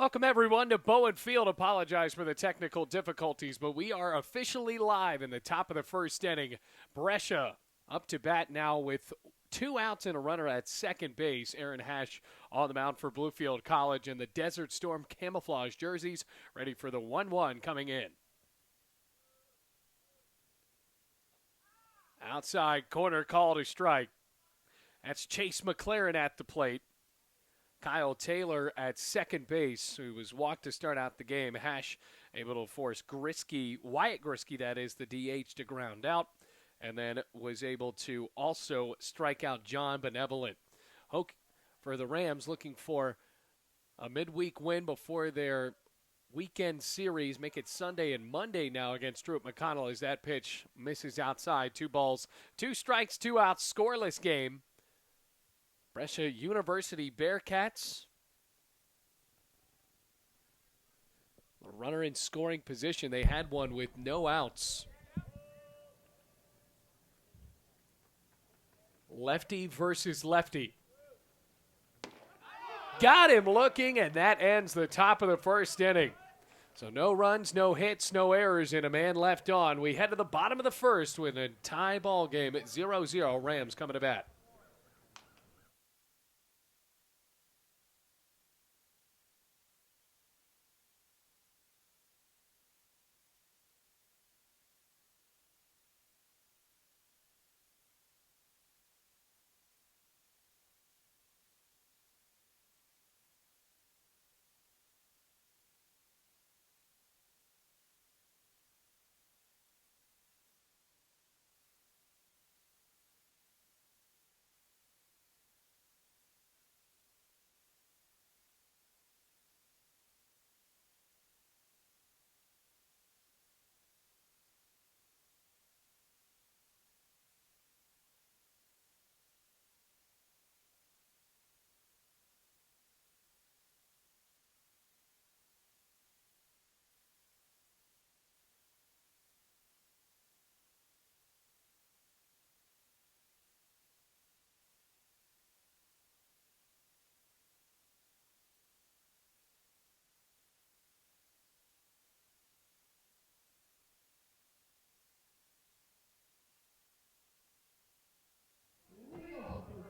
Welcome, everyone, to Bowen Field. Apologize for the technical difficulties, but we are officially live in the top of the first inning. Brescia up to bat now with 2 outs and a runner at second base. Aaron Hash on the mound for Bluefield College, and the Desert Storm camouflage jerseys ready for the 1-1 coming in. Outside corner called a strike. That's Chase McLaren at the plate. Kyle Taylor at second base, who was walked to start out the game. Hash able to force Wyatt Grisky, that is, the DH, to ground out, and then was able to also strike out John Benevolent. Hoke for the Rams looking for a midweek win before their weekend series. Make it Sunday and Monday now against Druitt McConnell as that pitch misses outside. 2 balls, 2 strikes, 2 outs, scoreless game. Brescia University Bearcats. A runner in scoring position. They had one with no outs. Lefty versus lefty. Got him looking, and that ends the top of the first inning. So no runs, no hits, no errors, and a man left on. We head to the bottom of the first with a tie ball game at 0-0. Rams coming to bat.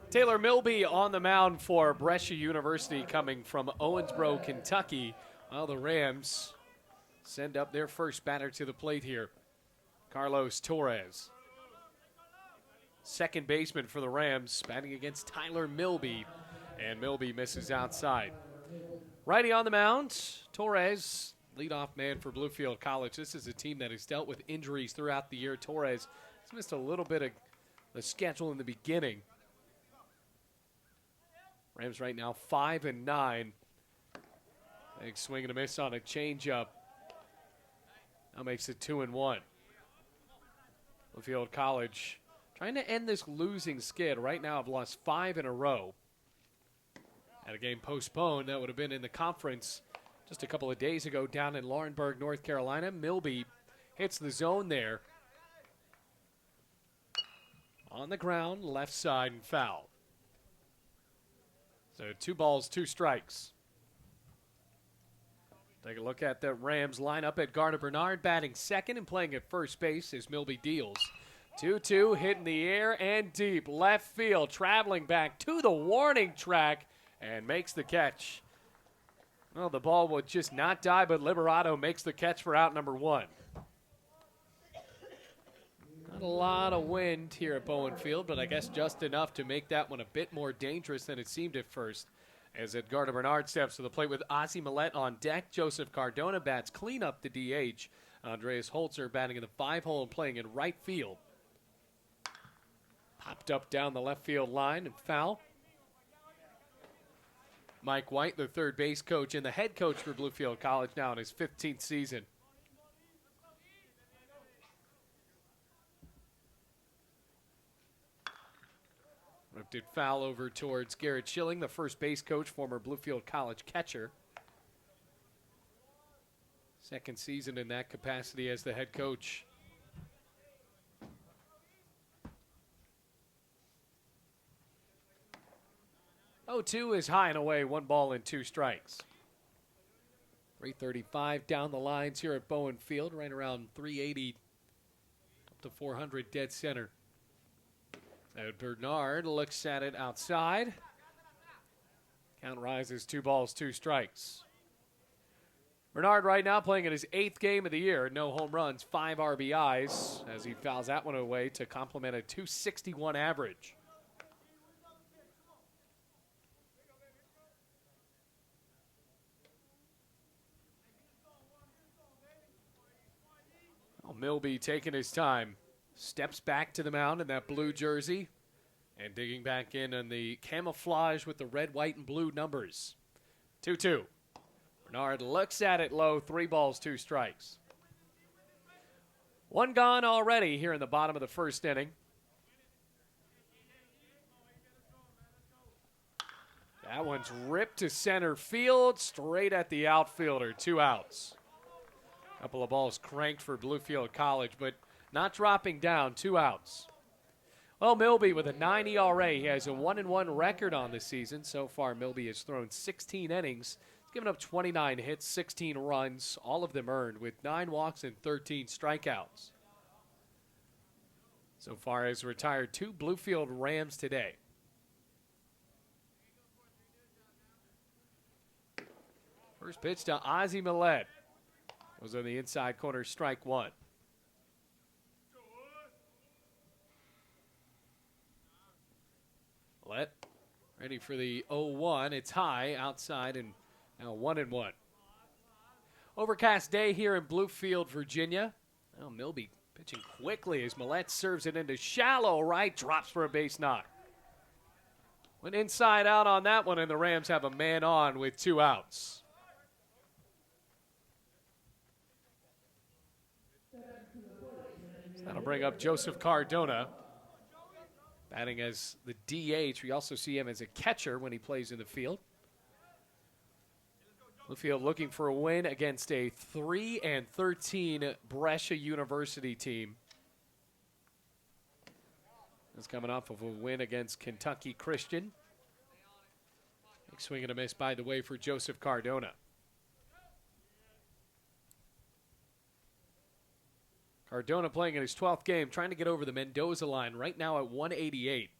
Taylor Milby on the mound for Brescia University coming from Owensboro, Kentucky. Well, the Rams send up their first batter to the plate here. Carlos Torres. Second baseman for the Rams, batting against Tyler Milby. And Milby misses outside. Righty on the mound, Torres, leadoff man for Bluefield College. This is a team that has dealt with injuries throughout the year. Torres has missed a little bit of the schedule in the beginning. Rams right now 5-9. Big swing and a miss on a changeup. Now makes it 2-1. Bluefield College trying to end this losing skid. Right now I've lost 5 in a row. Had a game postponed. That would have been in the conference just a couple of days ago down in Laurinburg, North Carolina. Milby hits the zone there. On the ground, left side, and foul. So 2 balls, 2 strikes. Take a look at the Rams lineup at Gardner Bernard batting second and playing at first base as Milby deals. 2-2, hit in the air and deep. Left field, traveling back to the warning track and makes the catch. Well, the ball would just not die, but Liberato makes the catch for out number 1. Not a lot of wind here at Bowen Field, but I guess just enough to make that one a bit more dangerous than it seemed at first. As Edgardo Bernard steps to the plate with Ozzie Millette on deck. Joseph Cardona bats clean up the DH. Andreas Holzer batting in the 5-hole and playing in right field. Popped up down the left field line and foul. Mike White, the third base coach and the head coach for Bluefield College now in his 15th season. Ripped it foul over towards Garrett Schilling, the first base coach, former Bluefield College catcher. Second season in that capacity as the head coach. 0-2 is high and away, 1 ball and 2 strikes. 335 down the lines here at Bowen Field, right around 380 up to 400 dead center. And Bernard looks at it outside. Count rises 2 balls, 2 strikes. Bernard right now playing in his 8th game of the year. No home runs, 5 RBIs as he fouls that one away to complement a .261 average. Well, Milby taking his time. Steps back to the mound in that blue jersey and digging back in on the camouflage with the red, white, and blue numbers. 2-2. Bernard looks at it low, 3 balls, 2 strikes. 1 gone already here in the bottom of the 1st inning. That one's ripped to center field, straight at the outfielder, 2 outs. Couple of balls cranked for Bluefield College, but not dropping down, 2 outs. Well, Milby with a 9 ERA. He has a 1-1 record on the season. So far, Milby has thrown 16 innings. He's given up 29 hits, 16 runs, all of them earned, with 9 walks and 13 strikeouts. So far, has retired 2 Bluefield Rams today. First pitch to Ozzie Millette. Goes on the inside corner, strike 1. Millette ready for the 0-1. It's high outside and now 1-1. Overcast day here in Bluefield, Virginia. Now Milby pitching quickly as Millette serves it into shallow right, drops for a base knock. Went inside out on that one, and the Rams have a man on with 2 outs. That'll bring up Joseph Cardona, batting as the DH. We also see him as a catcher when he plays in the field. Bluefield looking for a win against a 3-13 Brescia University team. It's coming off of a win against Kentucky Christian. Big swing and a miss, by the way, for Joseph Cardona. Cardona playing in his 12th game, trying to get over the Mendoza line, right now at 188.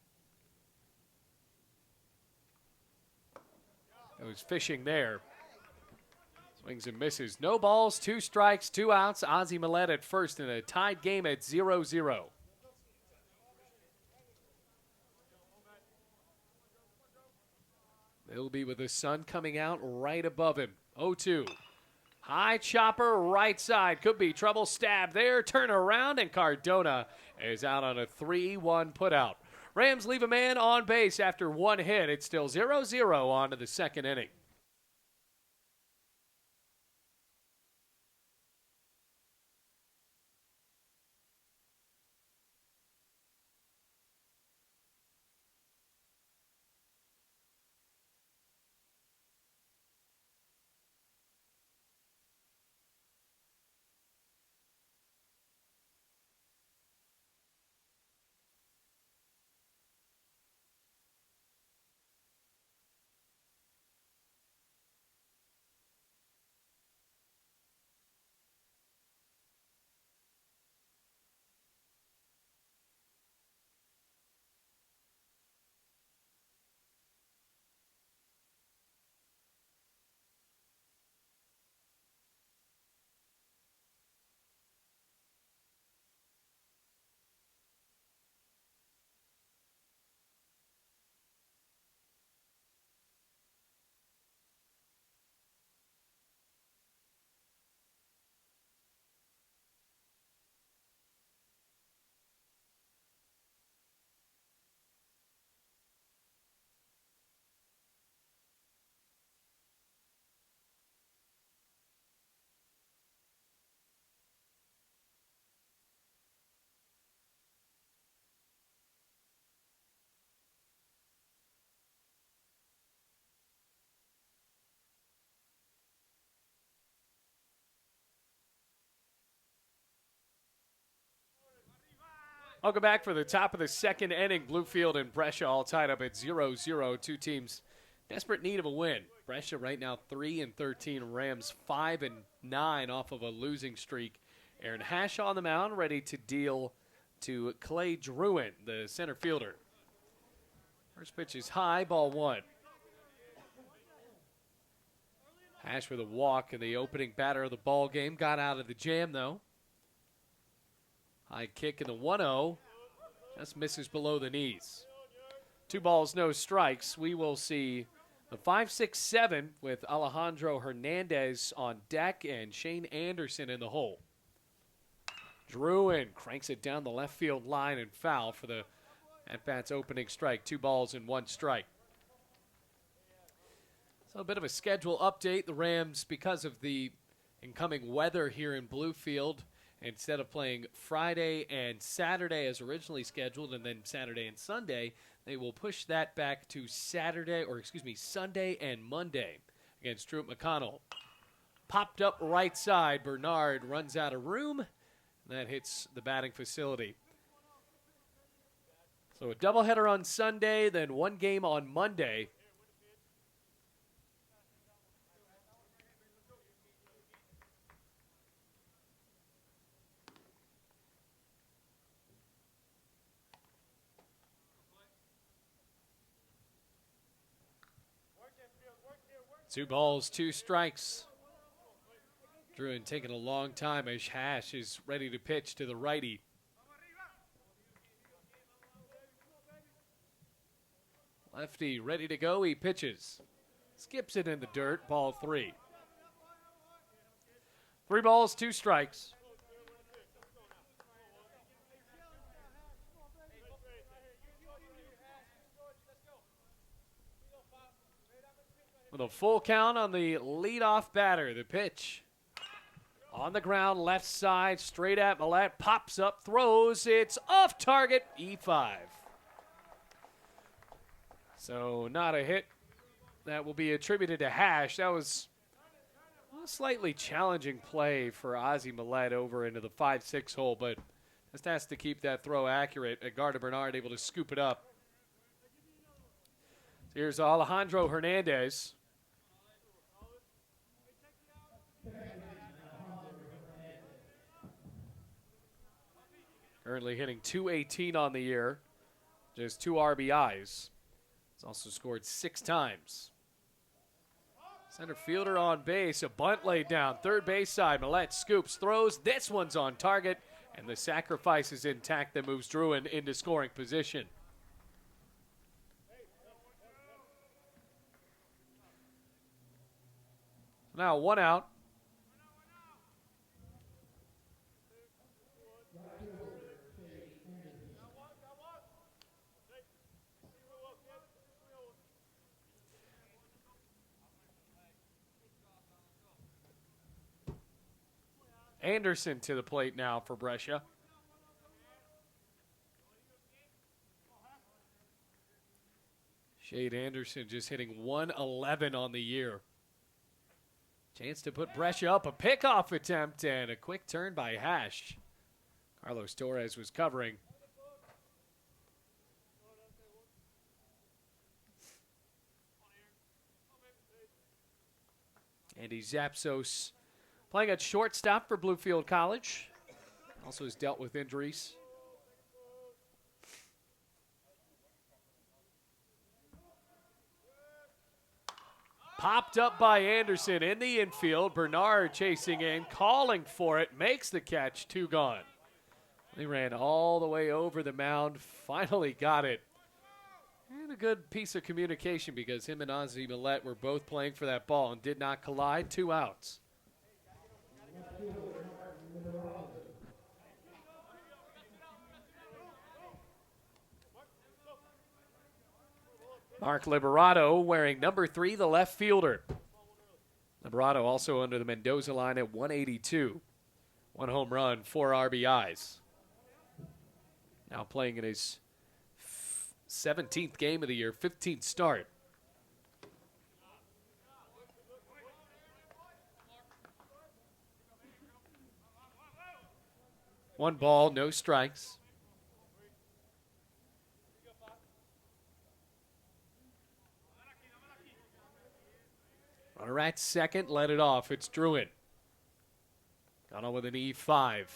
It was fishing there. Swings and misses. No balls, 2 strikes, 2 outs. Ozzie Millette at first in a tied game at 0-0. Milby with the sun coming out right above him. 0-2. High chopper, right side. Could be trouble. Stab there. Turn around, and Cardona is out on a 3-1 putout. Rams leave a man on base after 1 hit. It's still 0-0 on to the 2nd inning. Welcome back for the top of the 2nd inning. Bluefield and Brescia all tied up at 0-0. 2 teams desperate need of a win. Brescia right now 3-13. Rams 5-9 off of a losing streak. Aaron Hash on the mound, ready to deal to Clay Druin, the center fielder. First pitch is high, ball one. Hash with a walk in the opening batter of the ball game. Got out of the jam, though. High kick in the 1-0. Just misses below the knees. 2 balls, no strikes. We will see the 5-6-7 with Alejandro Hernandez on deck and Shane Anderson in the hole. Druin cranks it down the left field line and foul for the at-bat's opening strike. 2 balls and 1 strike. So a bit of a schedule update. The Rams, because of the incoming weather here in Bluefield, instead of playing Friday and Saturday as originally scheduled and then Saturday and Sunday, they will push that back to Sunday and Monday against Drew McConnell. Popped up right side. Bernard runs out of room. That hits the batting facility. So a doubleheader on Sunday, then 1 game on Monday. Two balls, 2 strikes. Druin taking a long time as Hash is ready to pitch to the righty. Lefty ready to go. He pitches. Skips it in the dirt. Ball 3. 3 balls, 2 strikes. With a full count on the leadoff batter, the pitch. On the ground, left side, straight at Millette. Pops up, throws. It's off target, E5. So not a hit that will be attributed to Hash. That was a slightly challenging play for Ozzie Millette over into the 5-6 hole, but just has to keep that throw accurate. Edgardo Bernard able to scoop it up. Here's Alejandro Hernandez. Currently hitting .218 on the year. Just 2 RBIs. He's also scored 6 times. Center fielder on base. A bunt laid down. Third base side. Millette scoops, throws. This one's on target. And the sacrifice is intact that moves Druin into scoring position. Now 1 out. Anderson to the plate now for Brescia. Shade Anderson just hitting .111 on the year. Chance to put Brescia up. A pickoff attempt and a quick turn by Hash. Carlos Torres was covering. Andy Zapsos playing at shortstop for Bluefield College. Also has dealt with injuries. Popped up by Anderson in the infield. Bernard chasing in, calling for it, makes the catch, 2 gone. He ran all the way over the mound, finally got it. And a good piece of communication because him and Ozzie Millette were both playing for that ball and did not collide. 2 outs. Mark Liberato wearing number 3, the left fielder. Liberato also under the Mendoza line at 182. 1 home run, 4 RBIs. Now playing in his 17th game of the year, 15th start. One ball, no strikes. Runner at second, let it off. It's Druin. Got on with an E5.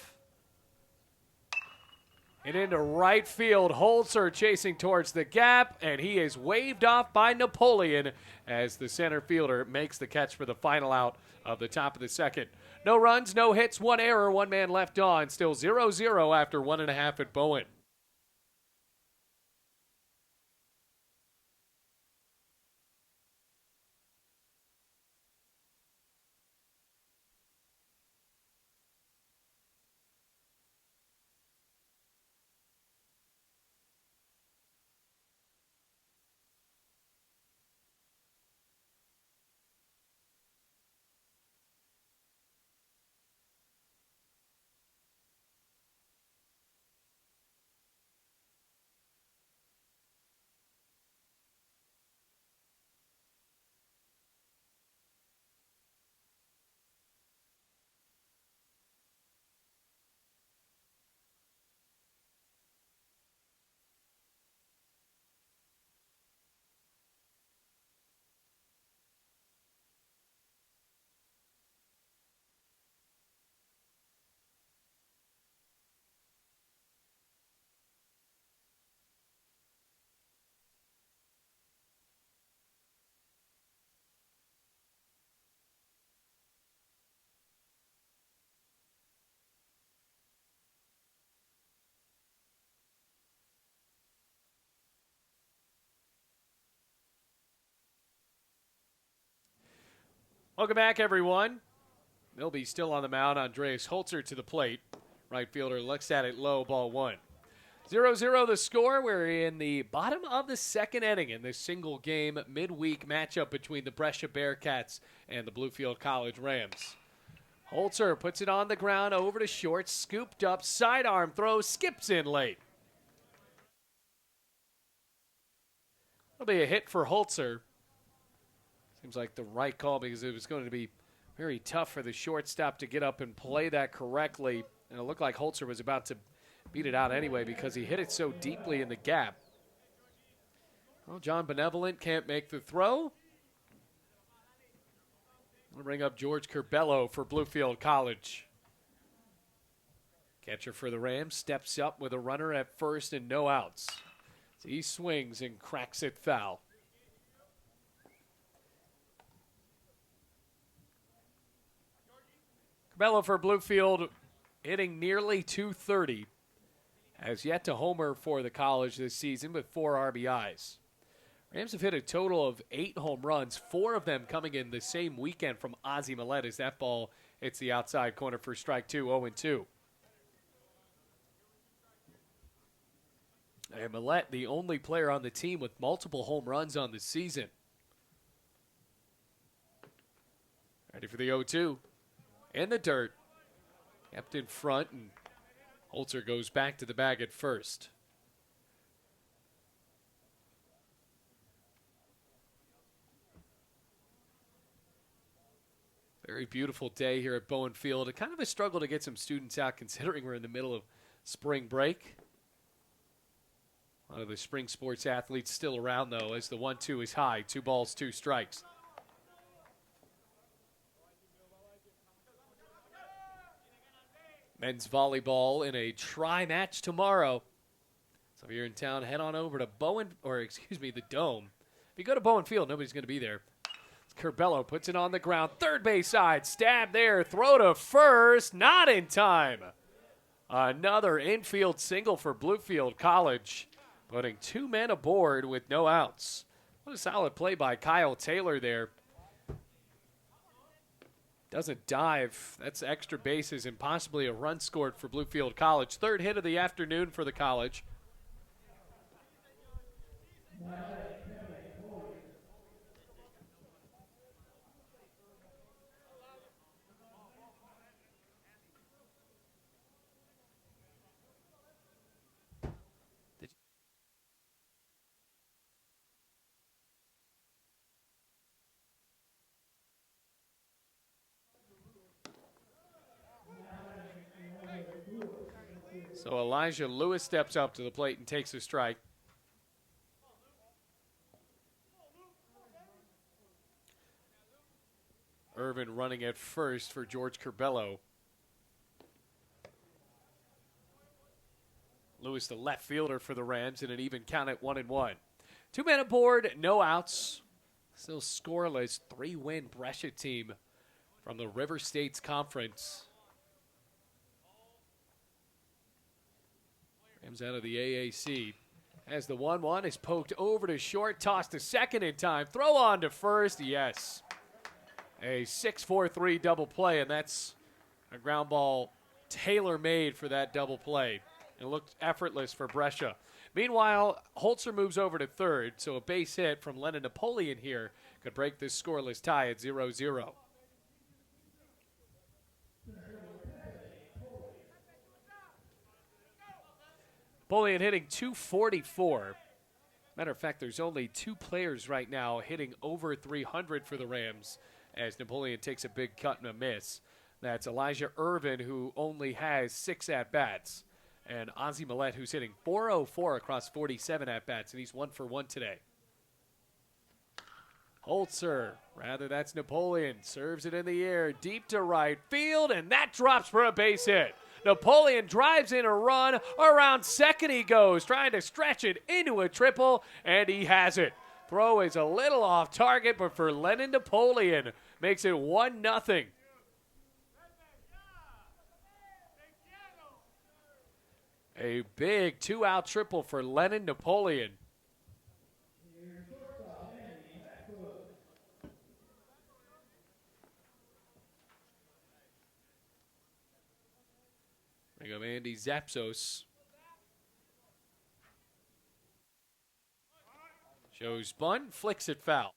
And into right field, Holzer chasing towards the gap, and he is waved off by Napoleon as the center fielder makes the catch for the final out of the top of the second. No runs, no hits, one error, one man left on. Still 0-0 after 1.5 at Bowen. Welcome back, everyone. Milby still on the mound. Andreas Holzer to the plate. Right fielder looks at it low, ball one. 0-0 the score. We're in the bottom of the second inning in this single game midweek matchup between the Brescia Bearcats and the Bluefield College Rams. Holzer puts it on the ground, over to short, scooped up, sidearm throw, skips in late. It'll be a hit for Holzer. Seems like the right call because it was going to be very tough for the shortstop to get up and play that correctly. And it looked like Holzer was about to beat it out anyway because he hit it so deeply in the gap. Well, John Benevolent can't make the throw. We'll bring up George Curbelo for Bluefield College. Catcher for the Rams steps up with a runner at first and no outs. So he swings and cracks it foul. Curbelo for Bluefield hitting nearly 230. Has yet to homer for the college this season with 4 RBIs. Rams have hit a total of 8 home runs, 4 of them coming in the same weekend from Ozzie Millette as that ball hits the outside corner for strike 2, 0-2. And Millette, the only player on the team with multiple home runs on the season. Ready for the 0-2. In the dirt. Kept in front, and Holzer goes back to the bag at first. Very beautiful day here at Bowen Field. Kind of a struggle to get some students out considering we're in the middle of spring break. A lot of the spring sports athletes still around, though, as the 1-2 is high. 2 balls, 2 strikes. Men's volleyball in a tri-match tomorrow. So if you're in town, head on over to the Dome. If you go to Bowen Field, nobody's going to be there. Curbelo puts it on the ground. Third base side. Stab there. Throw to first. Not in time. Another infield single for Bluefield College. Putting 2 men aboard with no outs. What a solid play by Kyle Taylor there. Doesn't dive. That's extra bases and possibly a run scored for Bluefield College. 3rd hit of the afternoon for the college. So Elijah Lewis steps up to the plate and takes a strike. Irvin running at first for George Curbelo. Lewis, the left fielder for the Rams, in an even count at 1-1. 2 men aboard, no outs. Still scoreless. 3-win Brescia team from the River States Conference. Rams out of the AAC. As the 1-1 is poked over to short, tossed to second in time. Throw on to first, yes. A 6-4-3 double play, and that's a ground ball tailor-made for that double play. It looked effortless for Brescia. Meanwhile, Holzer moves over to third, so a base hit from Lennon Napoleon here could break this scoreless tie at 0-0. Napoleon hitting .244. Matter of fact, there's only 2 players right now hitting over 300 for the Rams as Napoleon takes a big cut and a miss. That's Elijah Irvin, who only has 6 at-bats, and Ozzie Millette, who's hitting .404 across 47 at-bats, and he's 1 for 1 today. Holzer, rather that's Napoleon, serves it in the air, deep to right field, and that drops for a base hit. Napoleon drives in a run, around second he goes, trying to stretch it into a triple, and he has it. Throw is a little off target, but for Lennon Napoleon, makes it 1-0. A big 2-out triple for Lennon Napoleon. Bring up Andy Zapsos. Shows bunt, flicks it foul.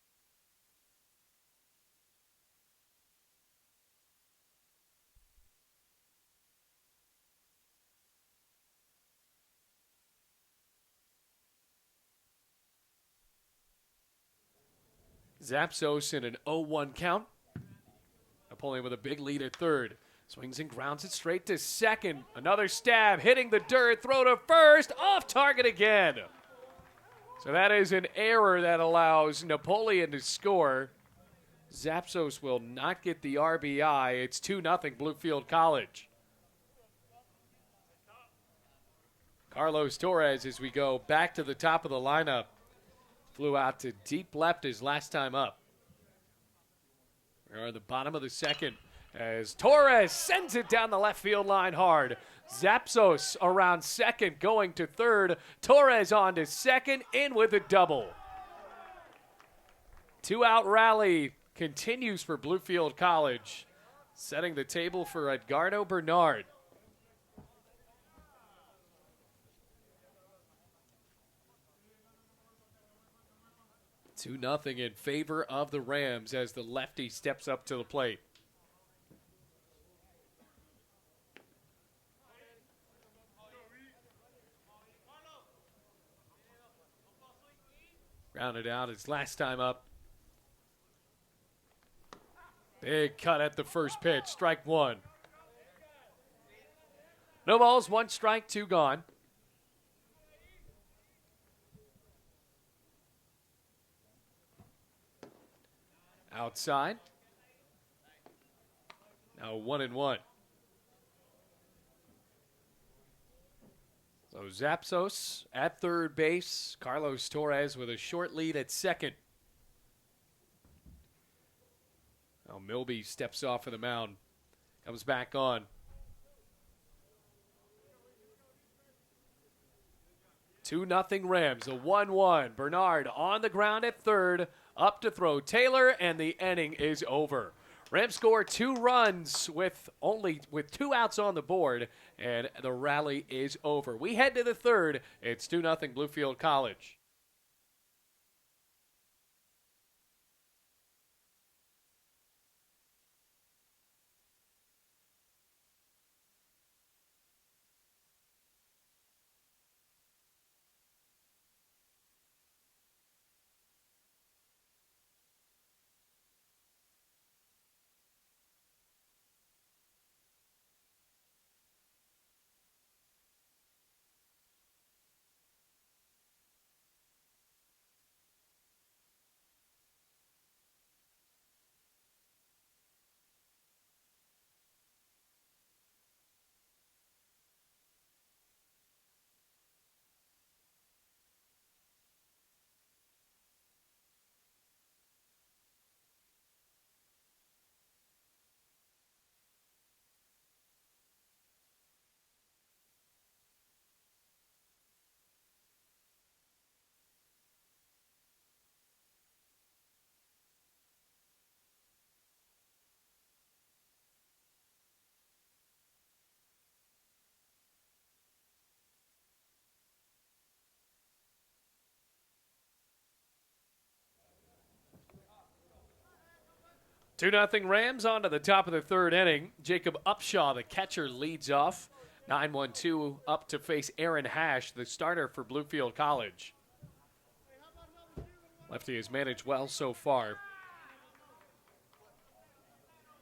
Zapsos in an 0-1 count. Napoleon with a big lead at third. Swings and grounds it straight to second. Another stab, hitting the dirt, throw to first, off target again. So that is an error that allows Napoleon to score. Zapsos will not get the RBI. It's 2-0 Bluefield College. Carlos Torres, as we go back to the top of the lineup, flew out to deep left his last time up. We are at the bottom of the second as Torres sends it down the left field line hard. Zapsos around second, going to third. Torres on to second, in with a double. 2-out rally continues for Bluefield College, setting the table for Edgardo Bernard. Two nothing in favor of the Rams as the lefty steps up to the plate. Grounded out his last time up. Big cut at the first pitch. Strike one. No balls, 1 strike, 2 gone. Outside. Now 1-1. So Zapsos at third base. Carlos Torres with a short lead at second. Now Milby steps off of the mound. Comes back on. 2-0 Rams. A 1-1. Bernard on the ground at third. Up to throw Taylor, and the inning is over. Rams score 2 runs with 2 outs on the board, and the rally is over. We head to the third. It's 2-0 Bluefield College. 2-0 Rams on to the top of the third inning. Jacob Upshaw, the catcher, leads off. 9-1-2 up to face Aaron Hash, the starter for Bluefield College. Lefty has managed well so far.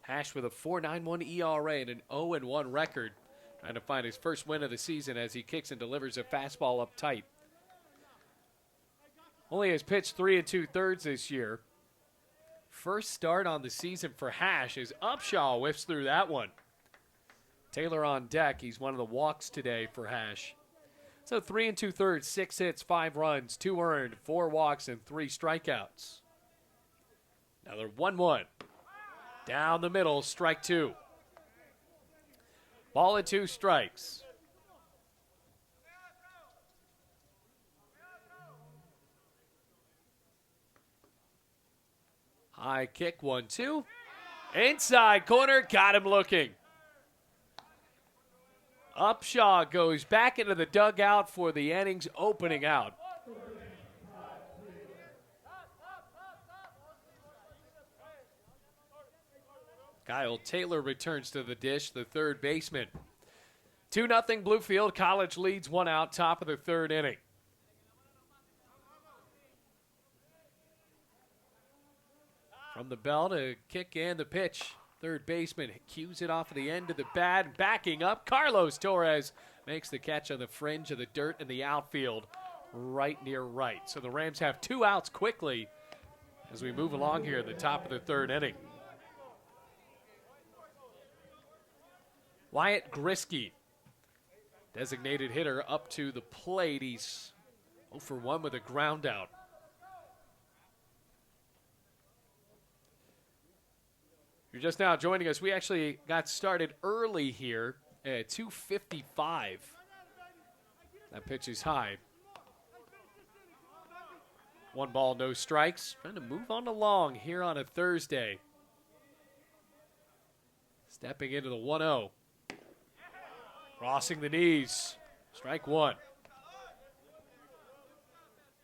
Hash with a 4.91 ERA and an 0-1 record. Trying to find his first win of the season as he kicks and delivers a fastball up tight. Only has pitched 3 2/3 this year. First start on the season for Hash as Upshaw whiffs through that one. Taylor on deck. He's one of the walks today for Hash. So 3 2/3, 6 hits, 5 runs, 2 earned, 4 walks, and 3 strikeouts. Another 1-1. Down the middle, strike 2. Ball and 2 strikes. High kick, 1-2. Inside corner, got him looking. Upshaw goes back into the dugout for the inning's opening out. Kyle Taylor returns to the dish, the third baseman. 2-0 Bluefield College leads 1 out, top of the third inning. From the belt, a kick and the pitch. Third baseman cues it off of the end of the bat, backing up. Carlos Torres makes the catch on the fringe of the dirt in the outfield, right near right. So the Rams have 2 outs quickly as we move along here at the top of the third inning. Wyatt Grisky, designated hitter, up to the plate. He's 0 for 1 with a ground out. You're just now joining us. We actually got started early here at 2:55. That pitch is high. 1 ball, no strikes. Trying to move on along here on a Thursday. Stepping into the 1-0. Crossing the knees. Strike 1.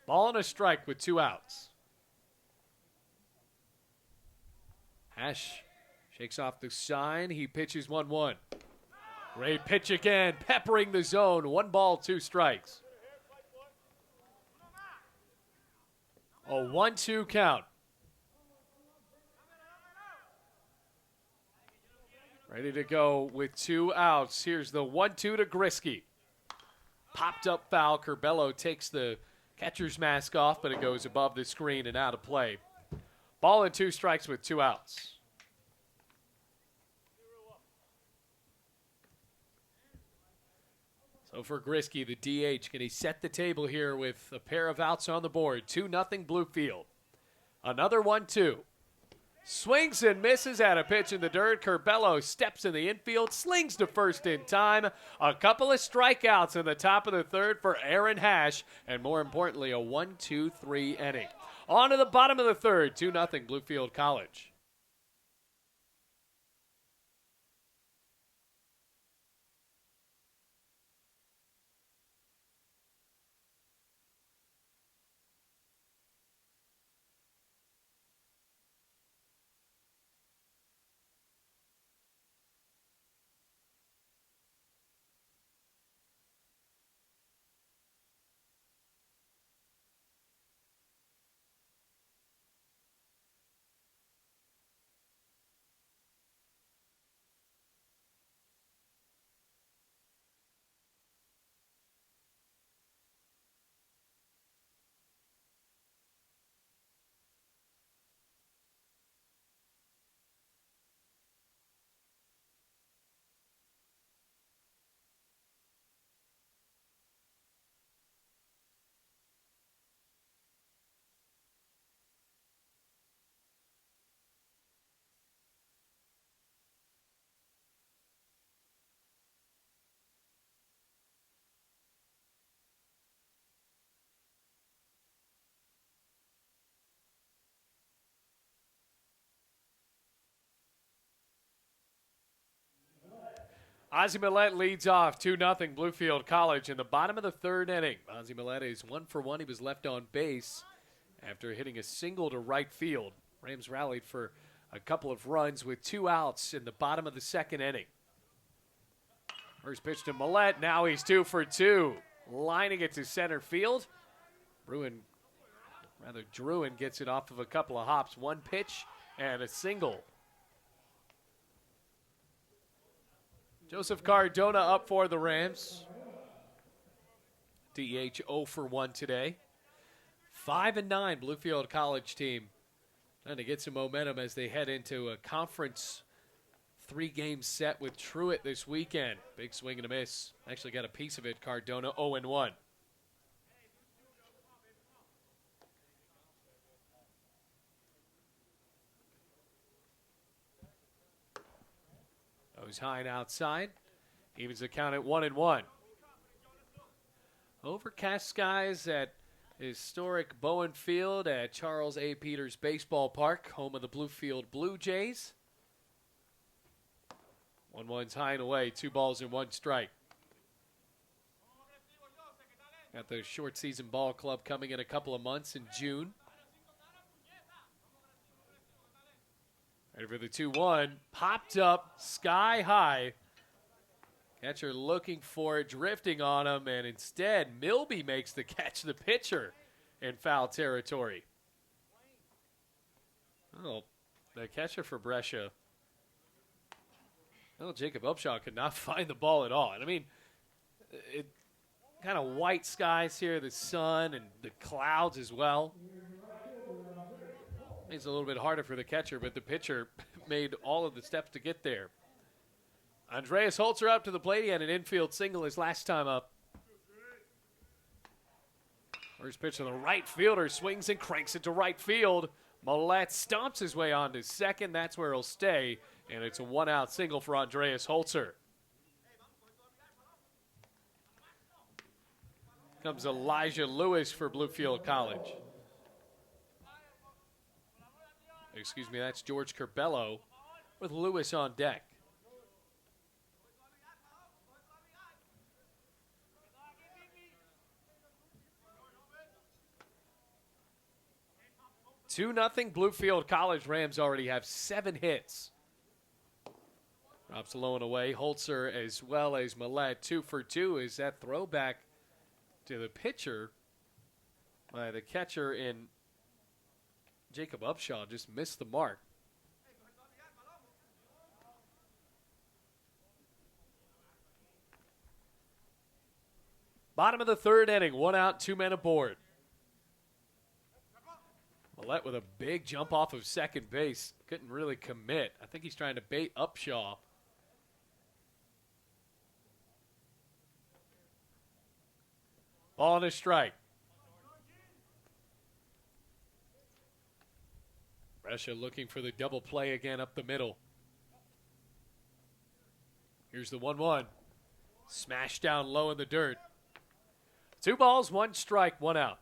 Ball and a strike with 2 outs. Hash shakes off the sign. He pitches 1-1. Great pitch again, peppering the zone. 1 ball, 2 strikes. A 1-2 count. Ready to go with 2 outs. Here's the 1-2 to Grisky. Popped up foul. Curbelo takes the catcher's mask off, but it goes above the screen and out of play. Ball and 2 strikes with 2 outs. So for Grisky, the DH, can he set the table here with a pair of outs on the board? 2-0 Bluefield. Another 1-2. Swings and misses at a pitch in the dirt. Curbelo steps in the infield, slings to first in time. A couple of strikeouts in the top of the third for Aaron Hash, and more importantly, a 1-2-3 inning. On to the bottom of the third, 2-0 Bluefield College. Ozzie Millette leads off 2-0 Bluefield College in the bottom of the third inning. Ozzie Millette is 1 for 1. He was left on base after hitting a single to right field. Rams rallied for a couple of runs with 2 outs in the bottom of the second inning. First pitch to Millette. Now he's 2 for 2. Lining it to center field. Druin gets it off of a couple of hops. 1 pitch and a single. Joseph Cardona up for the Rams. DH 0 for 1 today. 5-9 Bluefield College team. Trying to get some momentum as they head into a conference 3-game set with Truett this weekend. Big swing and a miss. Actually got a piece of it. Cardona 0-1. Goes high and outside. Evens the count at 1-1. Overcast skies at historic Bowen Field at Charles A. Peters Baseball Park, home of the Bluefield Blue Jays. 1-1's high and away, 2 balls and 1 strike. Got the short season ball club coming in a couple of months in June. Ready for the 2-1. Popped up, sky high. Catcher looking for it, drifting on him, and instead Milby makes the catch, the pitcher, in foul territory. Oh, the catcher for Brescia. Well, Jacob Upshaw could not find the ball at all. And I mean, it kind of white skies here, the sun and the clouds as well. It's a little bit harder for the catcher, but the pitcher made all of the steps to get there. Andreas Holzer up to the plate. He had an infield single his last time up. First pitch to the right fielder, swings and cranks it to right field. Millette stomps his way on to second. That's where he'll stay, and it's a 1-out single for Andreas Holzer. Comes Elijah Lewis for Bluefield College. Excuse me, that's George Curbelo with Lewis on deck. Two nothing Bluefield College. Rams already have 7 hits. Drops low and away. Holzer as well as Millette 2 for 2. Is that throwback to the pitcher by the catcher in Jacob Upshaw just missed the mark. Bottom of the 3rd inning, 1 out, 2 men aboard. Millette with a big jump off of second base. Couldn't really commit. I think he's trying to bait Upshaw. Ball and a strike. Brescia looking for the double play again up the middle. Here's the 1-1. Smashed down low in the dirt. 2 balls, 1 strike, 1 out.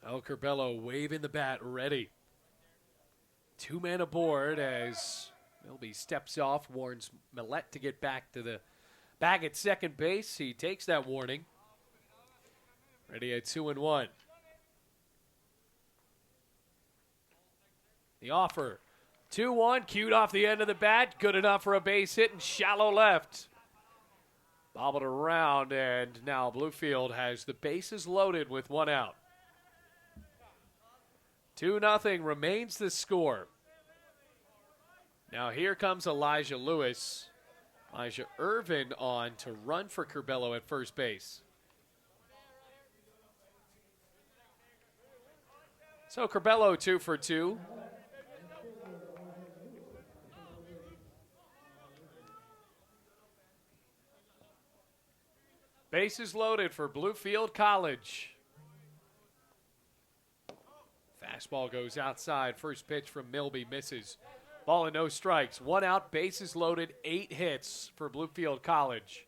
El Curbelo waving the bat, ready. 2 men aboard as Milby steps off, warns Millette to get back to the bag at second base. He takes that warning. Ready at 2-1. The offer. 2-1, cued off the end of the bat. Good enough for a base hit and shallow left. Bobbled around, and now Bluefield has the bases loaded with 1 out. 2-0 remains the score. Now here comes Elijah Lewis. Elijah Irvin on to run for Curbelo at first base. So Curbelo 2 for 2. Bases loaded for Bluefield College. Fastball goes outside. First pitch from Milby misses. Ball and no strikes. 1 out, bases loaded, 8 hits for Bluefield College.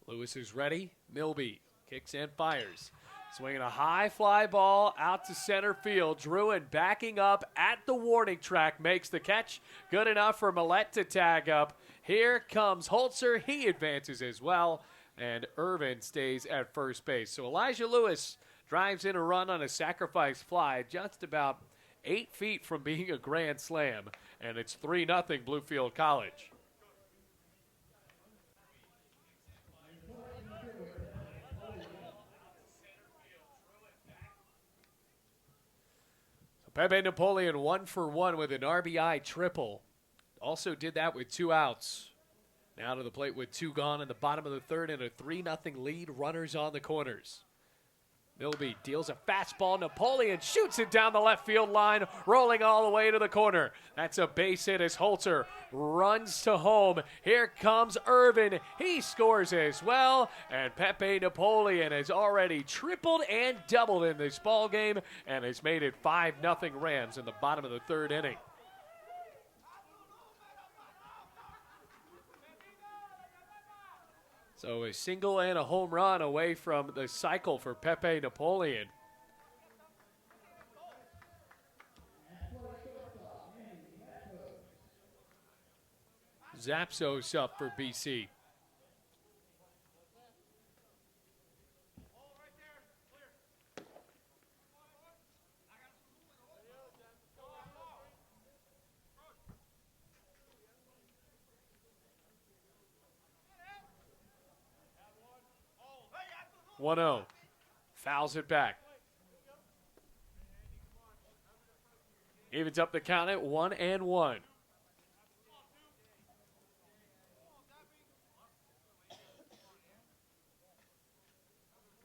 Lewis is ready. Milby kicks and fires. Swinging a high fly ball out to center field. Druin backing up at the warning track makes the catch. Good enough for Millette to tag up. Here comes Holzer. He advances as well. And Irvin stays at first base. So Elijah Lewis drives in a run on a sacrifice fly just about 8 feet from being a grand slam. And it's 3-0 Bluefield College. Pepe Napoleon 1 for 1 with an RBI triple. Also did that with 2 outs. Now to the plate with 2 gone in the bottom of the third and a 3-0 lead. Runners on the corners. Milby deals a fastball. Napoleon shoots it down the left field line, rolling all the way to the corner. That's a base hit as Holzer runs to home. Here comes Irvin. He scores as well. And Pepe Napoleon has already tripled and doubled in this ball game and has made it 5-0 Rams in the bottom of the third inning. So a single and a home run away from the cycle for Pepe Napoleon. Zapsos up for BC. One 0. Fouls it back. Evens up the count at 1-1.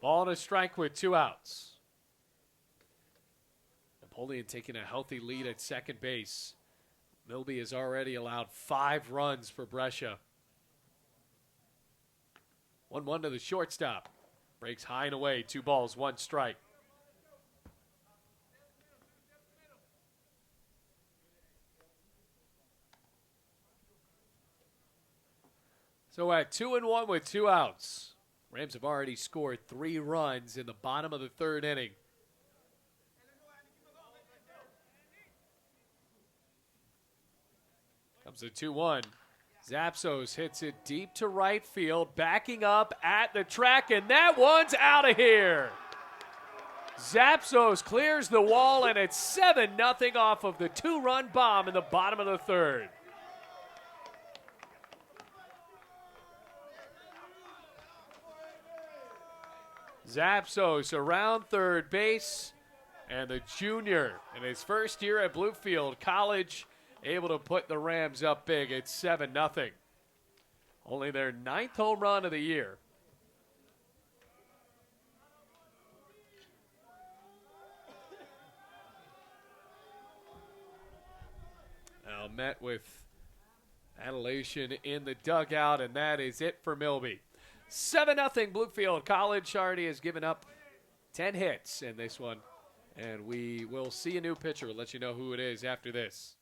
Ball and a strike with 2 outs. Napoleon taking a healthy lead at second base. Milby has already allowed 5 runs for Brescia. 1-1 to the shortstop. Breaks high and away. 2 balls, 1 strike. So at 2-1 with 2 outs. Rams have already scored 3 runs in the bottom of the third inning. Comes the 2-1. Zapsos hits it deep to right field, backing up at the track, and that one's out of here. Zapsos clears the wall, and it's 7-0 off of the 2-run bomb in the bottom of the third. Zapsos around third base, and the junior in his first year at Bluefield College able to put the Rams up big. It's 7-0. Only their 9th home run of the year. Now met with adulation in the dugout, and that is it for Milby. 7-0 Bluefield College. Shardy has given up 10 hits in this one, and we will see a new pitcher. We'll let you know who it is after this.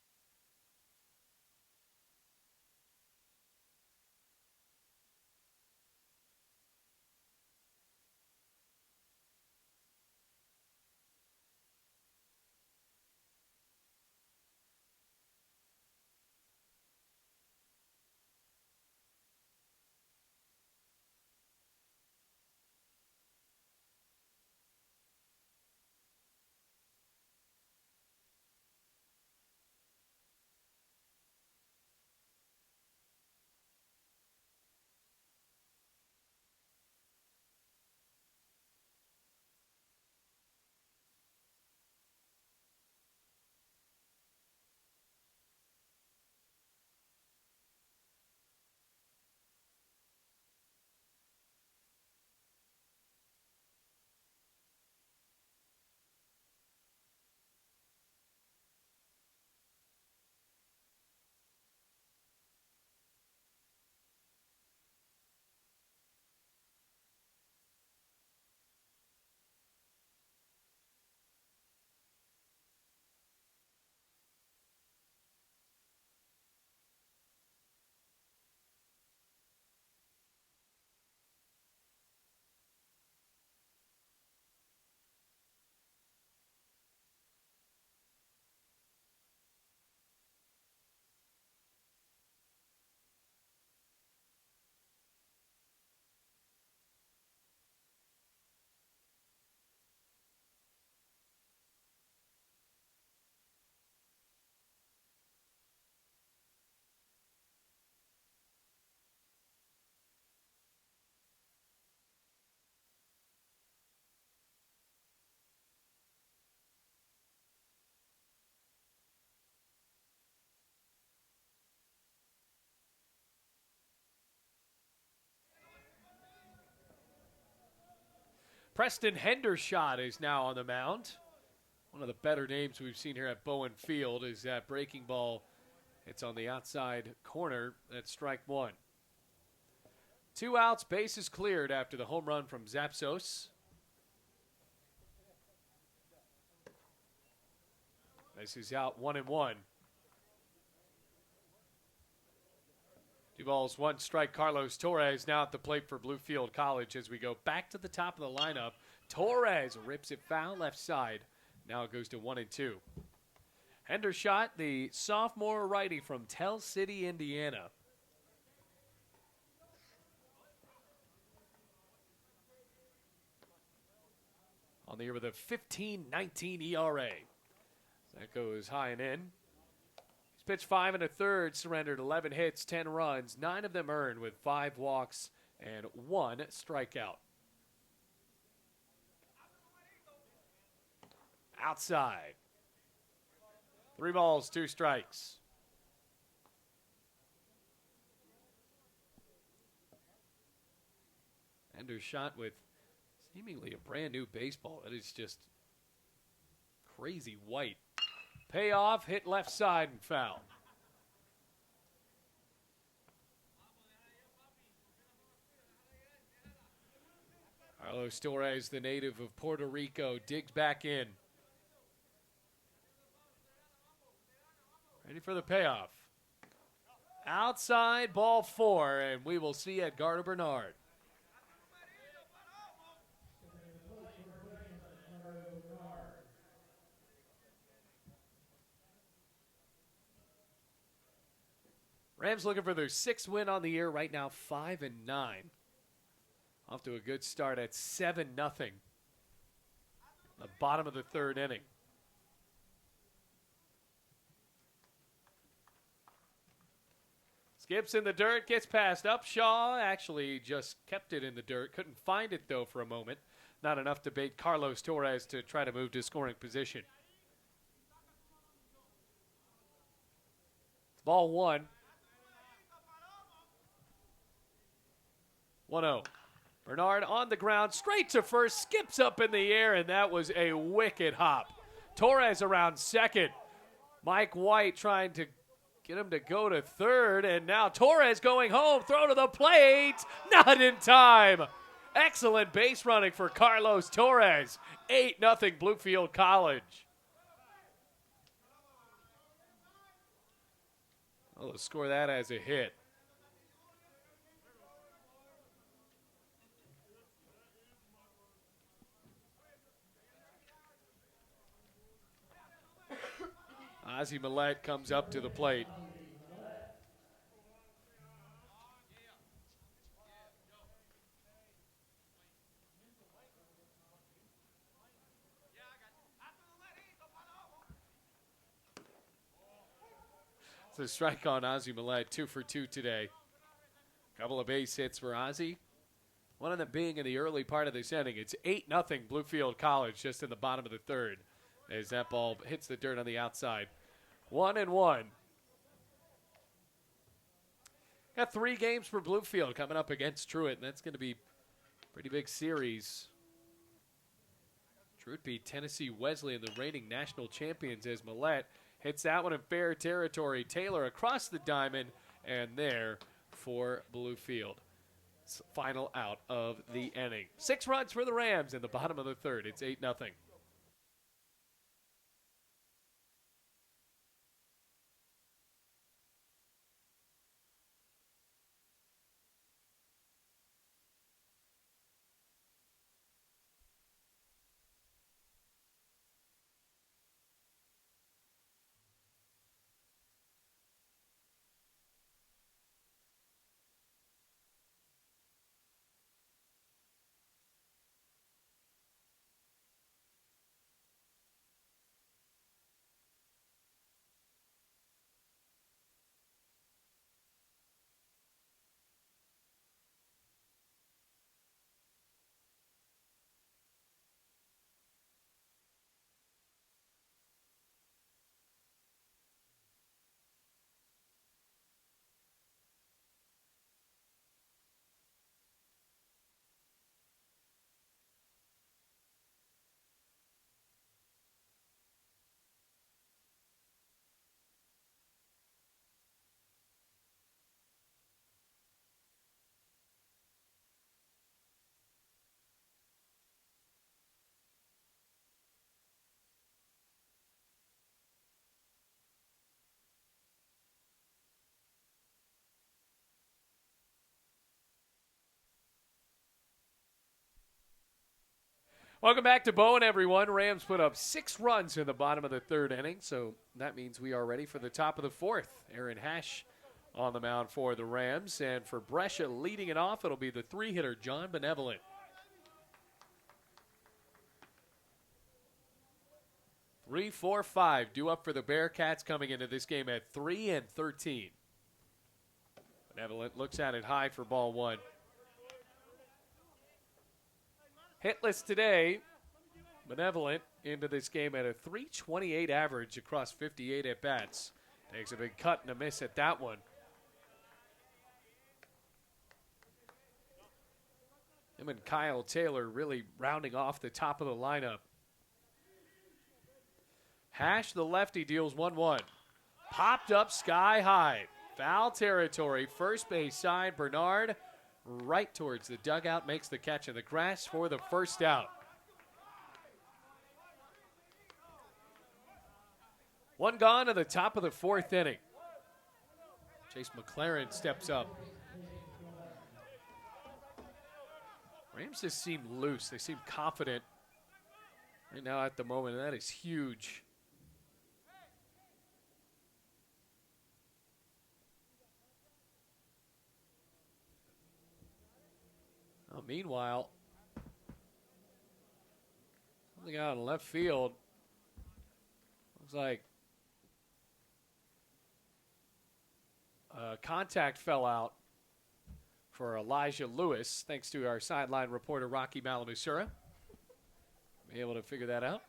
Preston Hendershot is now on the mound. One of the better names we've seen here at Bowen Field is that breaking ball. It's on the outside corner. That's strike one. 2 outs, bases cleared after the home run from Zapsos. This is out 1-1. 2 balls, 1 strike. Carlos Torres now at the plate for Bluefield College as we go back to the top of the lineup. Torres rips it foul left side. Now it goes to 1-2. Hendershot, the sophomore righty from Tell City, Indiana. On the year with a 15.19 ERA. That goes high and in. He's pitched 5 1/3, surrendered 11 hits, 10 runs, 9 of them earned with 5 walks and 1 strikeout. Outside. 3 balls, 2 strikes. Hendershot with seemingly a brand new baseball. That is just crazy white. Payoff, hit left side and foul. Carlos Torres, the native of Puerto Rico, digs back in. Ready for the payoff. Outside, ball 4, and we will see Edgardo Bernard. Rams looking for their 6th win on the year. Right now, 5-9. Off to a good start at 7-0. The bottom of the 3rd inning. Skips in the dirt, gets past Upshaw. Actually just kept it in the dirt. Couldn't find it, though, for a moment. Not enough to bait Carlos Torres to try to move to scoring position. Ball 1. 1-0. Bernard on the ground, straight to first, skips up in the air, and that was a wicked hop. Torres around second. Mike White trying to get him to go to third, and now Torres going home, throw to the plate, not in time. Excellent base running for Carlos Torres. 8-0 Bluefield College. Oh, they'll score that as a hit. Ozzie Millette comes up to the plate. It's a strike on Ozzie Millette, 2 for 2 today. Couple of base hits for Ozzie. One of them being in the early part of this inning. It's 8-0 Bluefield College just in the bottom of the 3rd as that ball hits the dirt on the outside. 1-1. Got 3 games for Bluefield coming up against Truett, and that's going to be a pretty big series. Truett beat Tennessee Wesleyan, the reigning national champions, as Millette hits that one in fair territory. Taylor across the diamond, and there for Bluefield. Final out of the inning. 6 runs for the Rams in the bottom of the 3rd. It's 8-0. Welcome back to Bowen, everyone. Rams put up 6 runs in the bottom of the 3rd inning, so that means we are ready for the top of the 4th. Aaron Hash on the mound for the Rams, and for Brescia leading it off, it'll be the 3-hitter John Benevolent. Three, 4, 5 due up for the Bearcats coming into this game at 3-13. Benevolent looks at it high for ball 1. Hitless today. Benevolent into this game at a .328 average across 58 at-bats. Takes a big cut and a miss at that one. Him and Kyle Taylor really rounding off the top of the lineup. Hash, the lefty, deals 1-1. Popped up sky high. Foul territory, first base side. Bernard right towards the dugout, makes the catch in the grass for the first out. 1 gone to the top of the 4th inning. Chase McLaren steps up. Rams just seem loose. They seem confident right now at the moment, and that is huge. Meanwhile, something out in left field. Looks like contact fell out for Elijah Lewis, thanks to our sideline reporter, Rocky Malamusura. Be able to figure that out.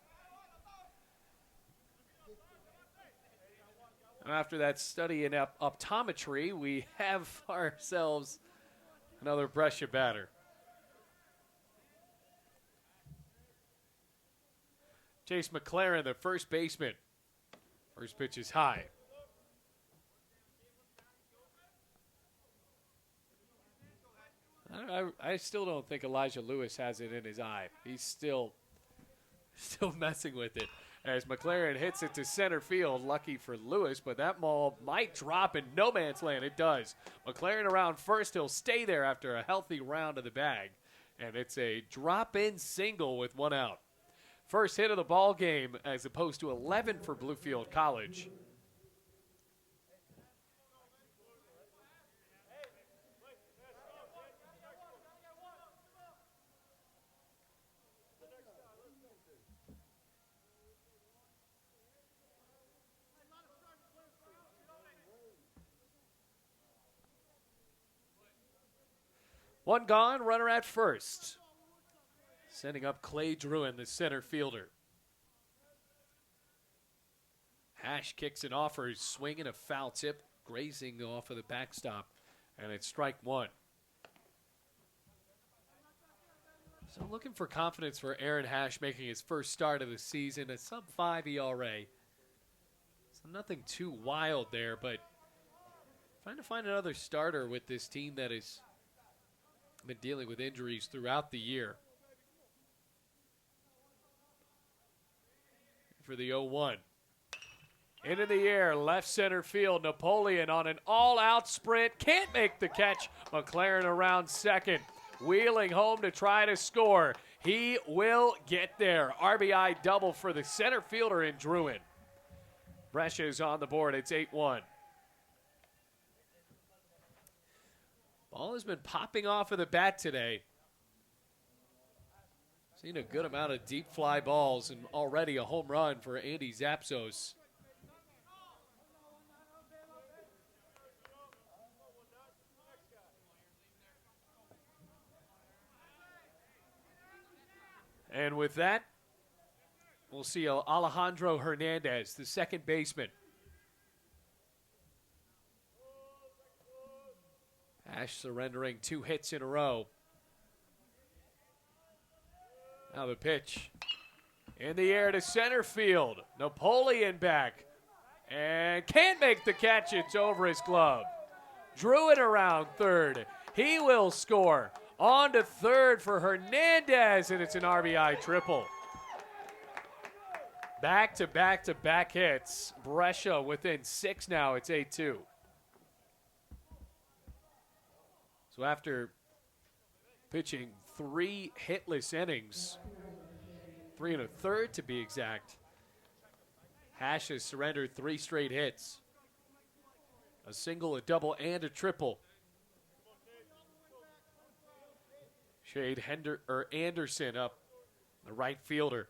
And after that study in optometry, we have ourselves another Brescia batter. Chase McLaren, the first baseman. First pitch is high. I still don't think Elijah Lewis has it in his eye. He's still messing with it. As McLaren hits it to center field, lucky for Lewis, but that ball might drop in no man's land. It does. McLaren around first. He'll stay there after a healthy round of the bag. And it's a drop-in single with 1 out. First hit of the ball game as opposed to 11 for Bluefield College. One gone, runner at first. Sending up Clay Druin, the center fielder. Hash kicks it off for his swing and a foul tip, grazing off of the backstop, and it's strike 1. So looking for confidence for Aaron Hash making his first start of the season, a sub-5 ERA. So nothing too wild there, but trying to find another starter with this team that has been dealing with injuries throughout the year. For the 0-1. Into the air, left center field. Napoleon on an all-out sprint. Can't make the catch. McLaren around second. Wheeling home to try to score. He will get there. RBI double for the center fielder in Druin. Brescia is on the board. It's 8-1. Ball has been popping off of the bat today. Seen a good amount of deep fly balls and already a home run for Andy Zapsos. And with that, we'll see Alejandro Hernandez, the second baseman. Hash surrendering 2 hits in a row. Now the pitch. In the air to center field. Napoleon back. And can't make the catch. It's over his glove. Drew it around third. He will score. On to third for Hernandez, and it's an RBI triple. Back-to-back-to-back hits. Brescia within 6 now. It's 8-2. So after pitching 3 hitless innings, 3 1/3 to be exact. Hash has surrendered 3 straight hits. A single, a double, and a triple. Shade Anderson up, the right fielder.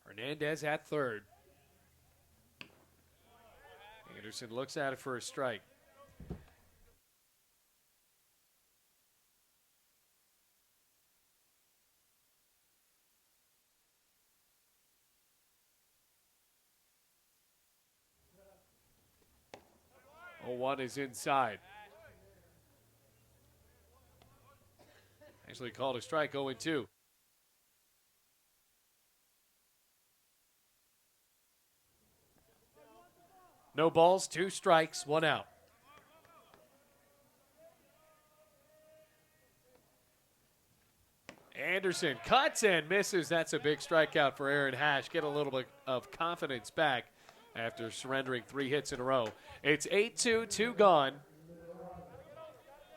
Hernandez at third. Anderson looks at it for a strike. Oh, 1 is inside. Actually called a strike, 0-2. No balls, 2 strikes, 1 out. Anderson cuts and misses. That's a big strikeout for Aaron Hash. Get a little bit of confidence back after surrendering 3 hits in a row. It's 8-2, 2 gone.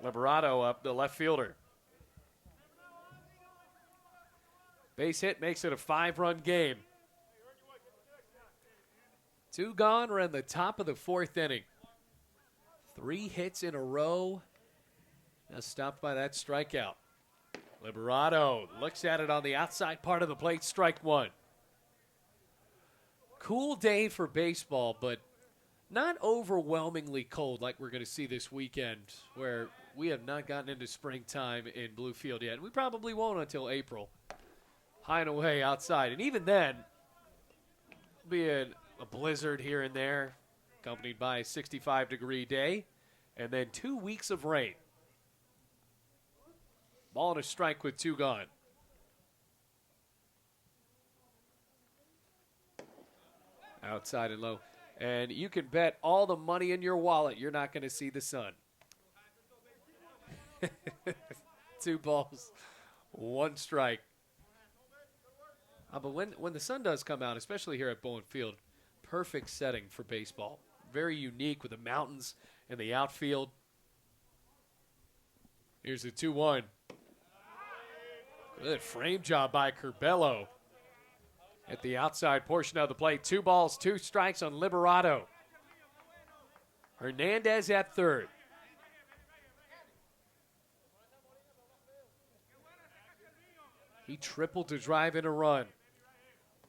Liberato up, the left fielder. Base hit makes it a 5-run game. 2 gone. We're in the top of the 4th inning. 3 hits in a row. Now stopped by that strikeout. Liberato looks at it on the outside part of the plate. Strike 1. Cool day for baseball, but not overwhelmingly cold like we're going to see this weekend, where we have not gotten into springtime in Bluefield yet. We probably won't until April. High and away outside. And even then, be a blizzard here and there, accompanied by a 65-degree day, and then 2 weeks of rain. Ball and a strike with 2 gone. Outside and low. And you can bet all the money in your wallet you're not going to see the sun. 2 balls, 1 strike. But when the sun does come out, especially here at Bowen Field, perfect setting for baseball. Very unique with the mountains and the outfield. Here's the 2-1. Good frame job by Curbelo at the outside portion of the plate. 2 balls, 2 strikes on Liberato. Hernandez at third. He tripled to drive in a run.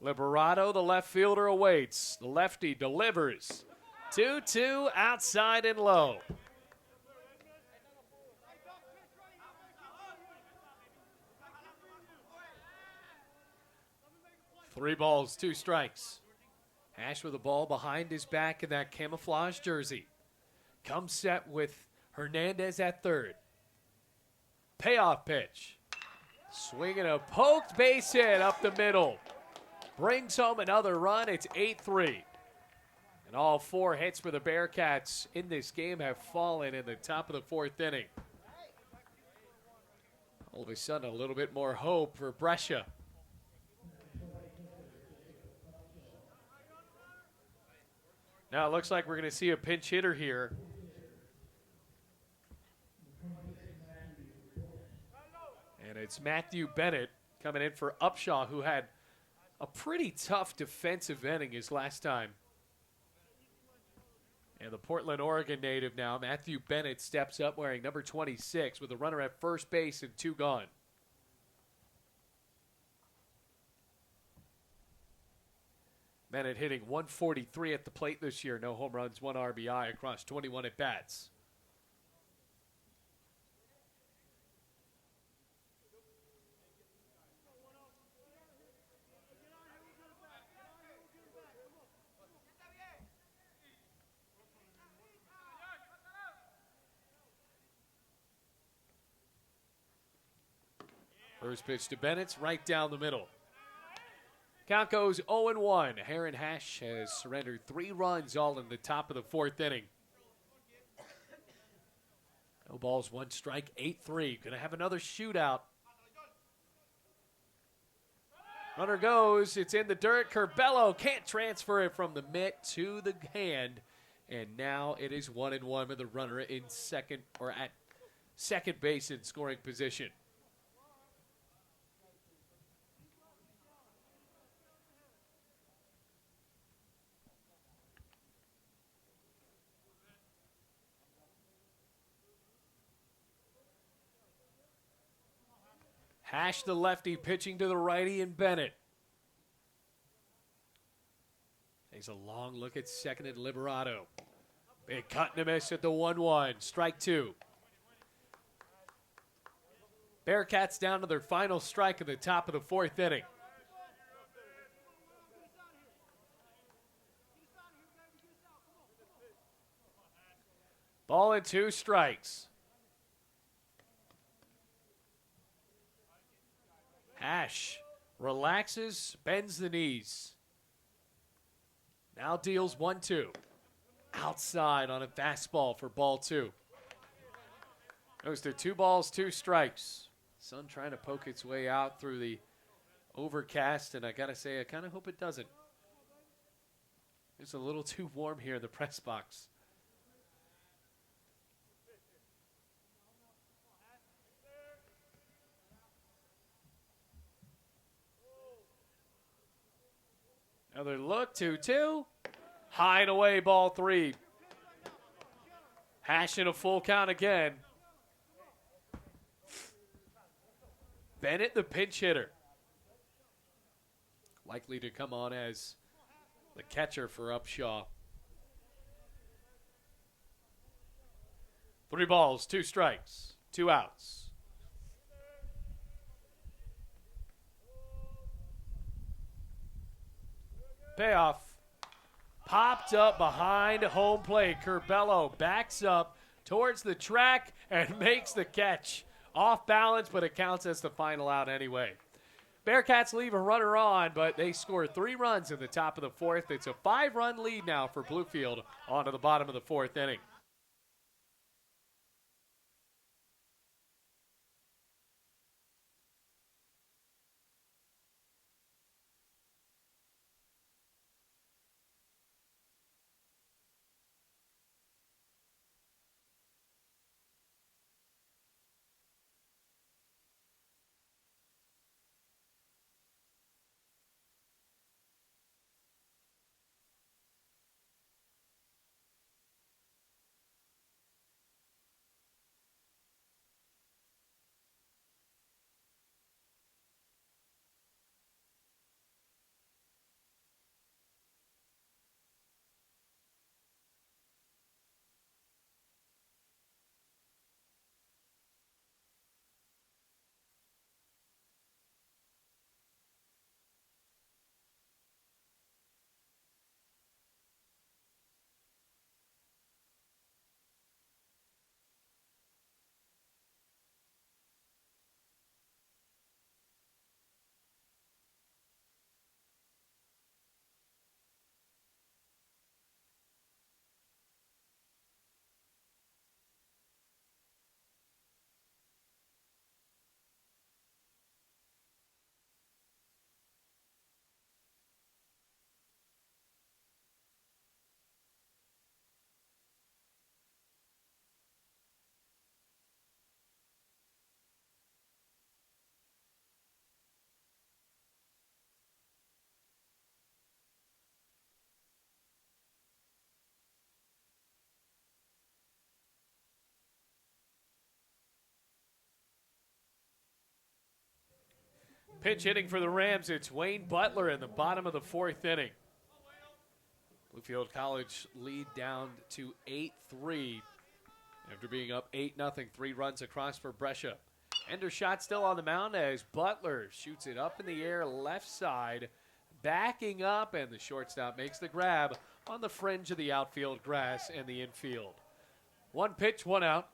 Liberato, the left fielder, awaits. The lefty delivers. 2-2 outside and low. Three balls, 2 strikes. Hash with the ball behind his back in that camouflage jersey. Comes set with Hernandez at third. Payoff pitch. Swinging a poked base hit up the middle. Brings home another run. It's 8-3. And all 4 hits for the Bearcats in this game have fallen in the top of the 4th inning. All of a sudden, a little bit more hope for Brescia. Now it looks like we're going to see a pinch hitter here. And it's Matthew Bennett coming in for Upshaw, who had a pretty tough defensive inning his last time. And the Portland, Oregon native now, Matthew Bennett, steps up wearing number 26 with a runner at first base and 2 gone. Bennett hitting .143 at the plate this year. No home runs, 1 RBI across 21 at-bats. First pitch to Bennett's right down the middle. Count goes 0-1. Aaron Hash has surrendered 3 runs, all in the top of the 4th inning. No balls, 1 strike, 8-3. Going to have another shootout. Runner goes. It's in the dirt. Curbelo can't transfer it from the mitt to the hand. And now it is 1-1 with the runner in second, or at second base in scoring position. Hash the lefty pitching to the righty and Bennett. Takes a long look at second and Liberato. Big cut and a miss at the 1-1. Strike two. Bearcats down to their final strike at the top of the fourth inning. Ball and 2 strikes. Hash relaxes, bends the knees. Now deals 1-2. Outside on a fastball for ball 2. Goes to 2 balls, 2 strikes. Sun trying to poke its way out through the overcast, and I got to say, I kind of hope it doesn't. It's a little too warm here in the press box. Another look, 2-2. High and away, ball 3. Hash in a full count again. Bennett, the pinch hitter. Likely to come on as the catcher for Upshaw. 3 balls, 2 strikes, 2 outs. Payoff. Popped up behind home plate. Curbelo backs up towards the track and makes the catch. Off balance, but it counts as the final out anyway. Bearcats leave a runner on, but they score 3 runs in the top of the 4th. It's a 5-run lead now for Bluefield on to the bottom of the 4th inning. Pinch hitting for the Rams, it's Wayne Butler in the bottom of the 4th inning. Bluefield College lead down to 8-3 after being up 8-0, 3 runs across for Brescia. Endershot still on the mound as Butler shoots it up in the air left side, backing up, and the shortstop makes the grab on the fringe of the outfield grass and the infield. 1 pitch, 1 out.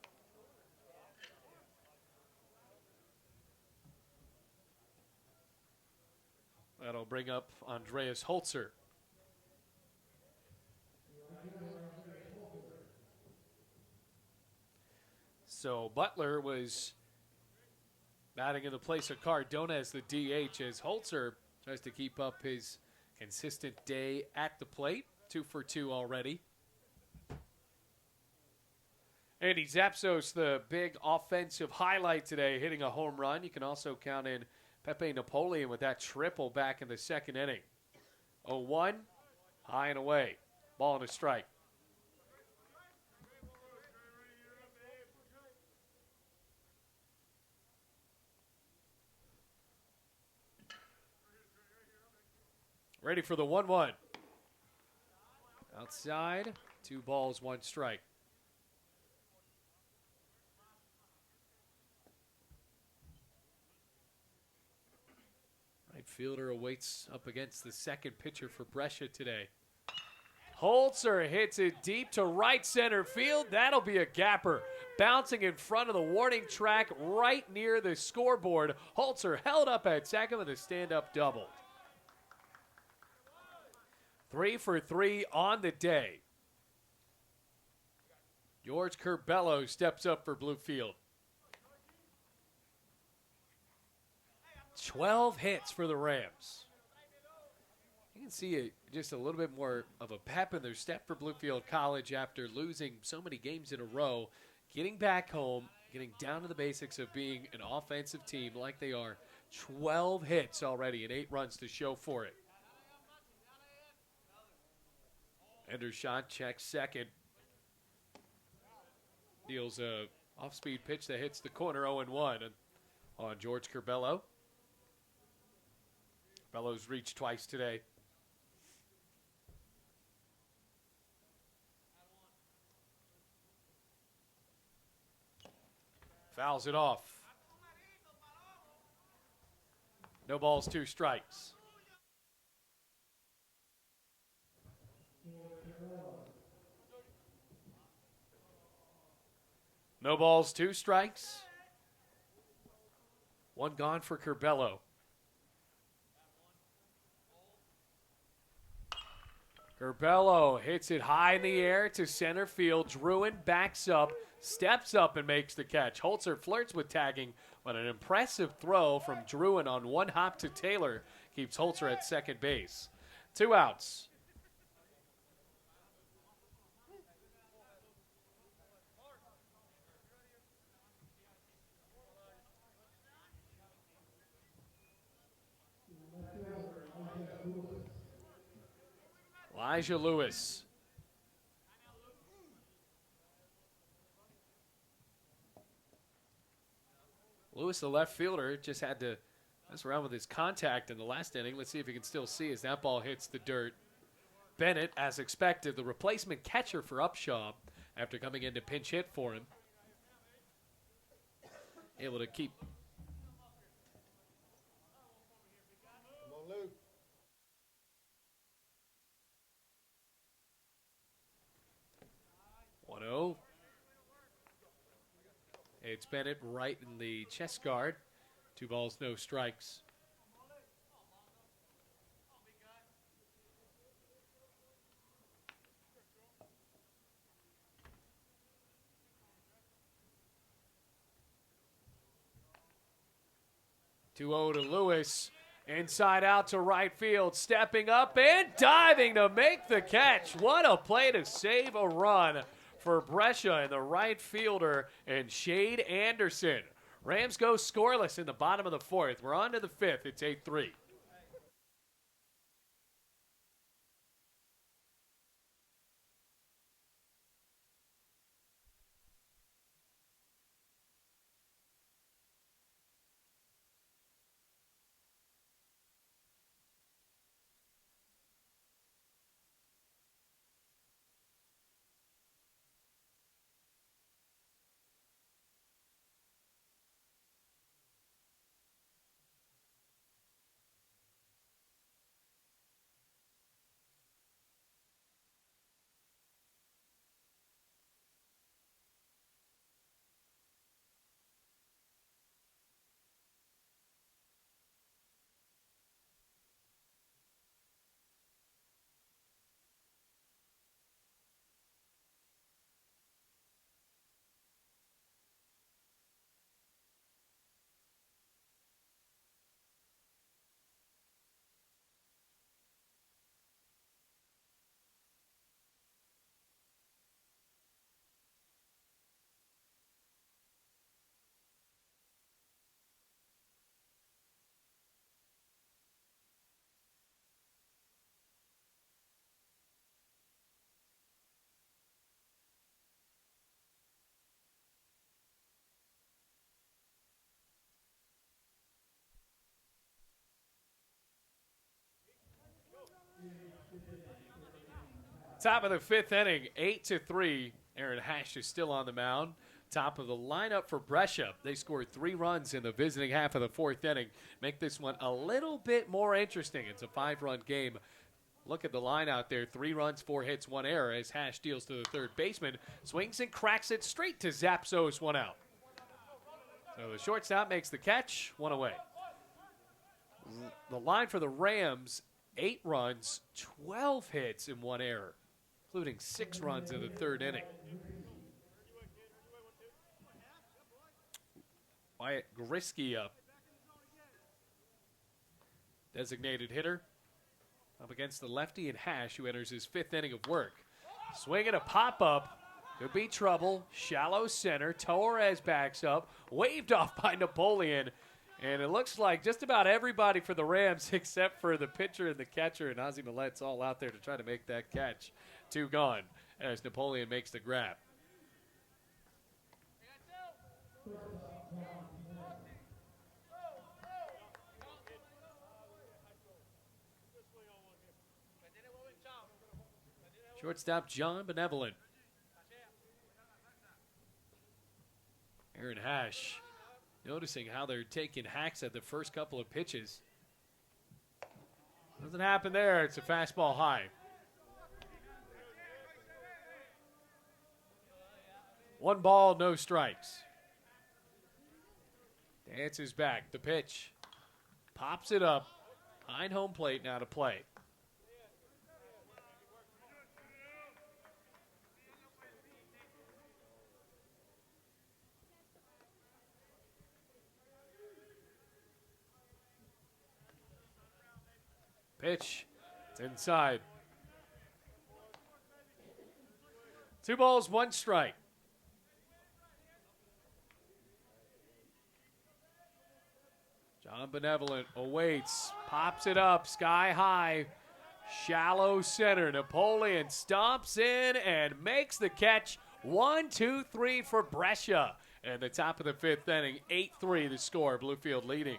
That'll bring up Andreas Holzer. So Butler was batting in the place of Cardona as the DH as Holzer tries to keep up his consistent day at the plate. 2 for 2 already. Andy Zapsos, the big offensive highlight today, hitting a home run. You can also count in Pepe Napoleon with that triple back in the 2nd inning. 0-1, high and away. Ball and a strike. Ready for the 1-1. Outside, 2 balls, 1 strike. Right fielder awaits up against the second pitcher for Brescia today. Holzer hits it deep to right center field. That'll be a gapper. Bouncing in front of the warning track right near the scoreboard. Holzer held up at second with a stand-up double. 3 for 3 on the day. George Curbelo steps up for Bluefield. 12 hits for the Rams. You can see just a little bit more of a pep in their step for Bluefield College after losing so many games in a row. Getting back home, getting down to the basics of being an offensive team like they are. 12 hits already and 8 runs to show for it. Endershot checks second. Deals a off-speed pitch that hits the corner 0-1 on George Curbelo. Bellows reached twice today. Fouls it off. No balls, 2 strikes. No balls, 2 strikes. 1 gone for Curbelo. Curbelo hits it high in the air to center field. Druin backs up, steps up, and makes the catch. Holzer flirts with tagging, but an impressive throw from Druin on 1 hop to Taylor keeps Holzer at second base. 2 outs. Elijah Lewis. Lewis, the left fielder, just had to mess around with his contact in the last inning. Let's see if he can still see as that ball hits the dirt. Bennett, as expected, the replacement catcher for Upshaw after coming in to pinch hit for him. Able to keep. Come on, Luke. 1-0. It's Bennett right in the chest guard. 2 balls, no strikes. Two 0 to Lewis. Inside out to right field. Stepping up and diving to make the catch. What a play to save a run for Brescia and the right fielder and Shade Anderson. Rams go scoreless in the bottom of the 4th. We're on to the 5th. It's 8-3. Top of the fifth inning, 8-3. Aaron Hash is still on the mound. Top of the lineup for Brescia. They scored 3 runs in the visiting half of the fourth inning. Make this one a little bit more interesting. It's a 5-run game. Look at the line out there. 3 runs, 4 hits, 1 error as Hash deals to the third baseman. Swings and cracks it straight to Zapsos, 1 out. So the shortstop makes the catch, 1 away. The line for the Rams, 8 runs, 12 hits, and 1 error, including 6 runs in the third inning. Wyatt Grisky up. Designated hitter. Up against the lefty and Hash, who enters his 5th inning of work. Swinging a pop-up. Could be trouble. Shallow center. Torres backs up. Waved off by Napoleon. And it looks like just about everybody for the Rams except for the pitcher and the catcher and Ozzie Millet's all out there to try to make that catch. 2 gone as Napoleon makes the grab. Shortstop John Benevolent. Aaron Hash noticing how they're taking hacks at the first couple of pitches. Doesn't happen there. It's a fastball high. 1 ball, no strikes. Dances back. The pitch. Pops it up. Behind home plate now to play. Pitch. It's inside. 2 balls, 1 strike. John Benevolent awaits. Pops it up. Sky high. Shallow center. Napoleon stomps in and makes the catch. 1-2-3 for Brescia. And the top of the 5th inning. 8-3 the score. Bluefield leading.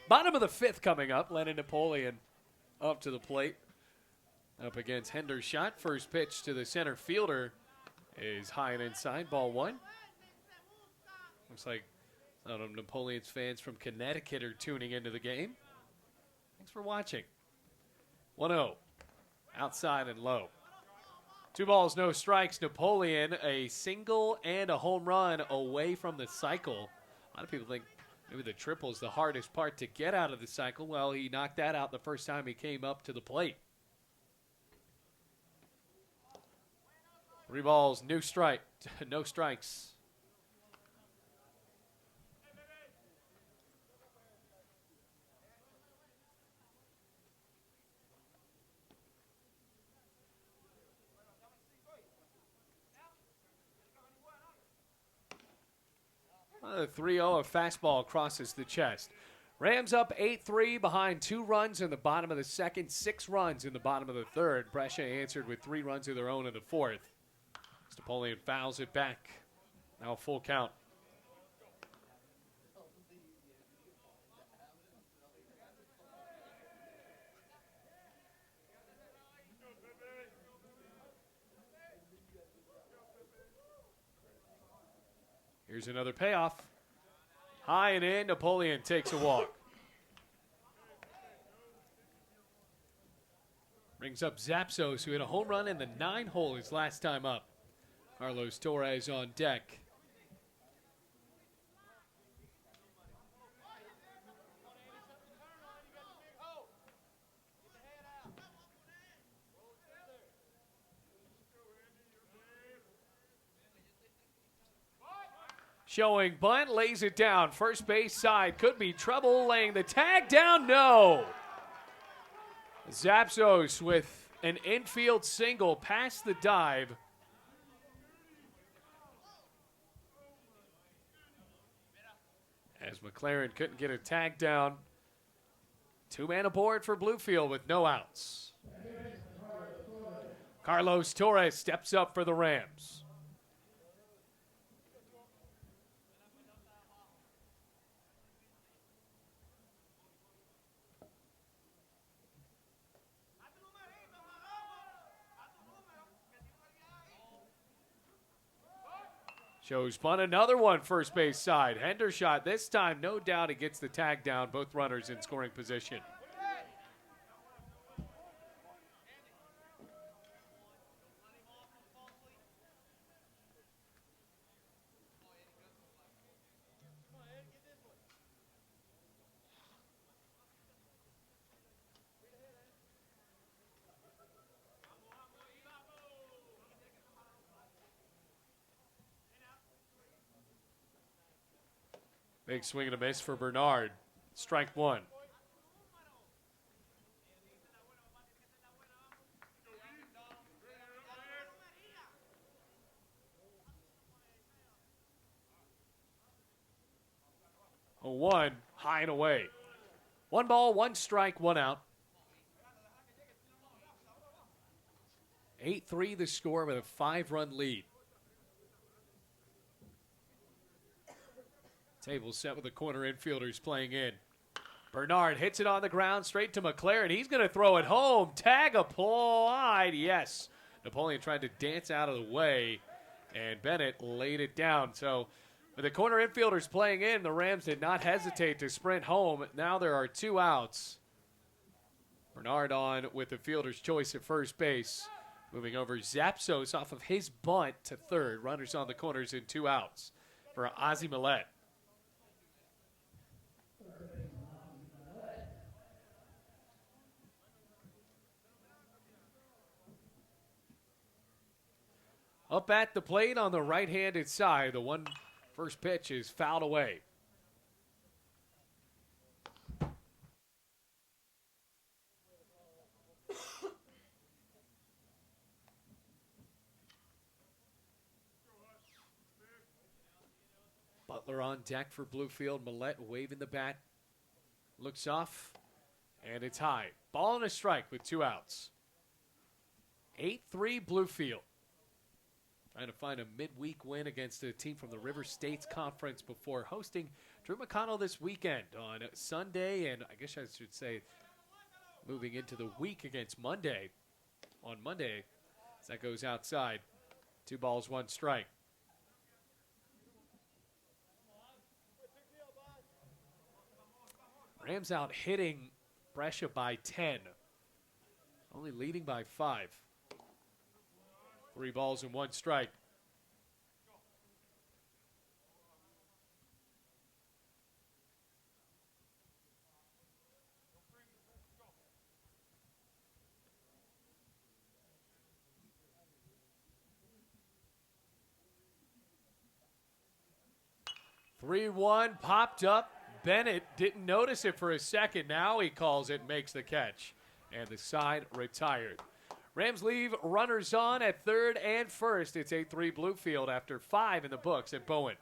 Bottom of the 5th coming up. Lennon Napoleon up to the plate. Up against Hendershot. First pitch to the center fielder is high and inside. Ball 1. Looks like some of Napoleon's fans from Connecticut are tuning into the game. Thanks for watching. 1-0. Outside and low. 2 balls, no strikes. Napoleon, a single and a home run away from the cycle. A lot of people think maybe the triple is the hardest part to get out of the cycle. Well, he knocked that out the first time he came up to the plate. 3 balls, no strikes. On a 3-0, a fastball crosses the chest. Rams up 8-3 behind 2 runs in the bottom of the second, 6 runs in the bottom of the third. Brescia answered with 3 runs of their own in the fourth. Napoleon fouls it back. Now a full count. Here's another payoff. High and in, Napoleon takes a walk. Brings up Zapsos, who hit a home run in the 9 hole his last time up. Carlos Torres on deck. Showing bunt, lays it down. First base side, could be trouble. Laying the tag down, no. Zapsos with an infield single past the dive. As McLaren couldn't get a tag down. 2-man aboard for Bluefield with no outs. Carlos Torres steps up for the Rams. Shows bunt, another one first base side. Hendershot this time, no doubt he gets the tag down. Both runners in scoring position. Big swing and a miss for Bernard. Strike 1. A 1, high and away. 1 ball, 1 strike, 1 out. 8-3 the score with a 5-run lead. Table set with the corner infielders playing in. Bernard hits it on the ground straight to McLaren. He's going to throw it home. Tag applied. Yes. Napoleon tried to dance out of the way, and Bennett laid it down. So with the corner infielders playing in, the Rams did not hesitate to sprint home. Now there are 2 outs. Bernard on with the fielder's choice at first base. Moving over Zapsos off of his bunt to third. Runners on the corners and 2 outs for Ozzie Millette. Up at the plate on the right-handed side, the first pitch is fouled away. Butler on deck for Bluefield. Millette waving the bat. Looks off, and it's high. Ball and a strike with 2 outs. 8-3 Bluefield. Trying to find a midweek win against a team from the River States Conference before hosting Drew McConnell this weekend on Sunday, and I guess I should say moving into the week against Monday. On Monday, as that goes outside. 2 balls, 1 strike. Rams out hitting Brescia by 10. Only leading by 5. 3 balls and 1 strike. Three 1 popped up. Bennett didn't notice it for a second. Now he calls it, makes the catch. And the side retired. Rams leave runners on at third and first. It's 8-3 Bluefield after 5 in the books at Bowen.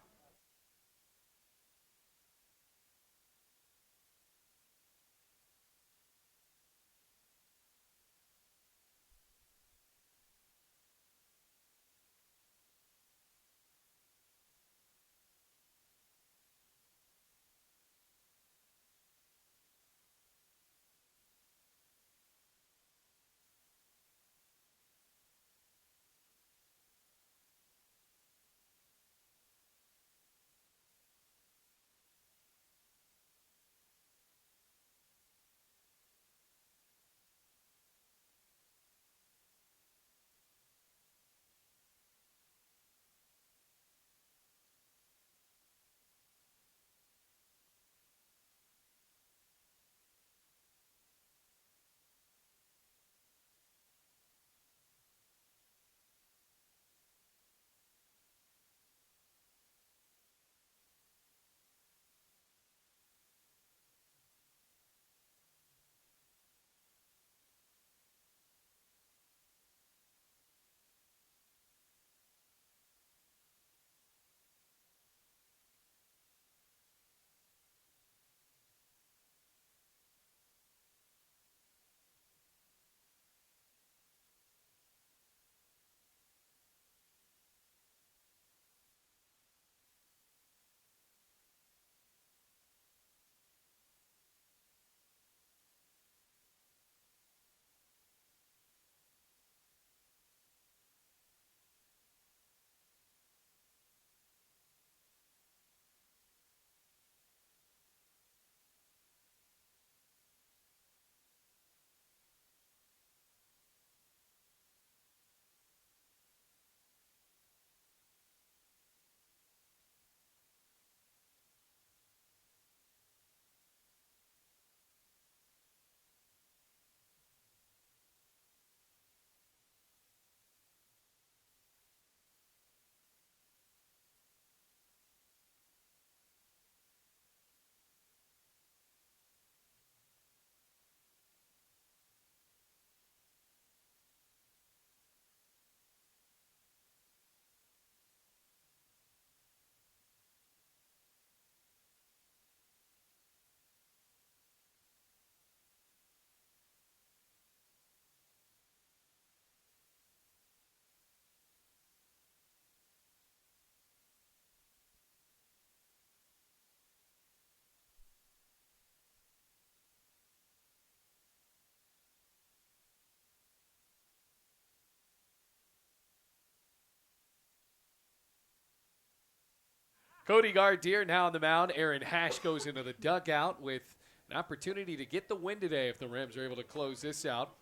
Cody Gardier now on the mound. Aaron Hash goes into the dugout with an opportunity to get the win today if the Rams are able to close this out.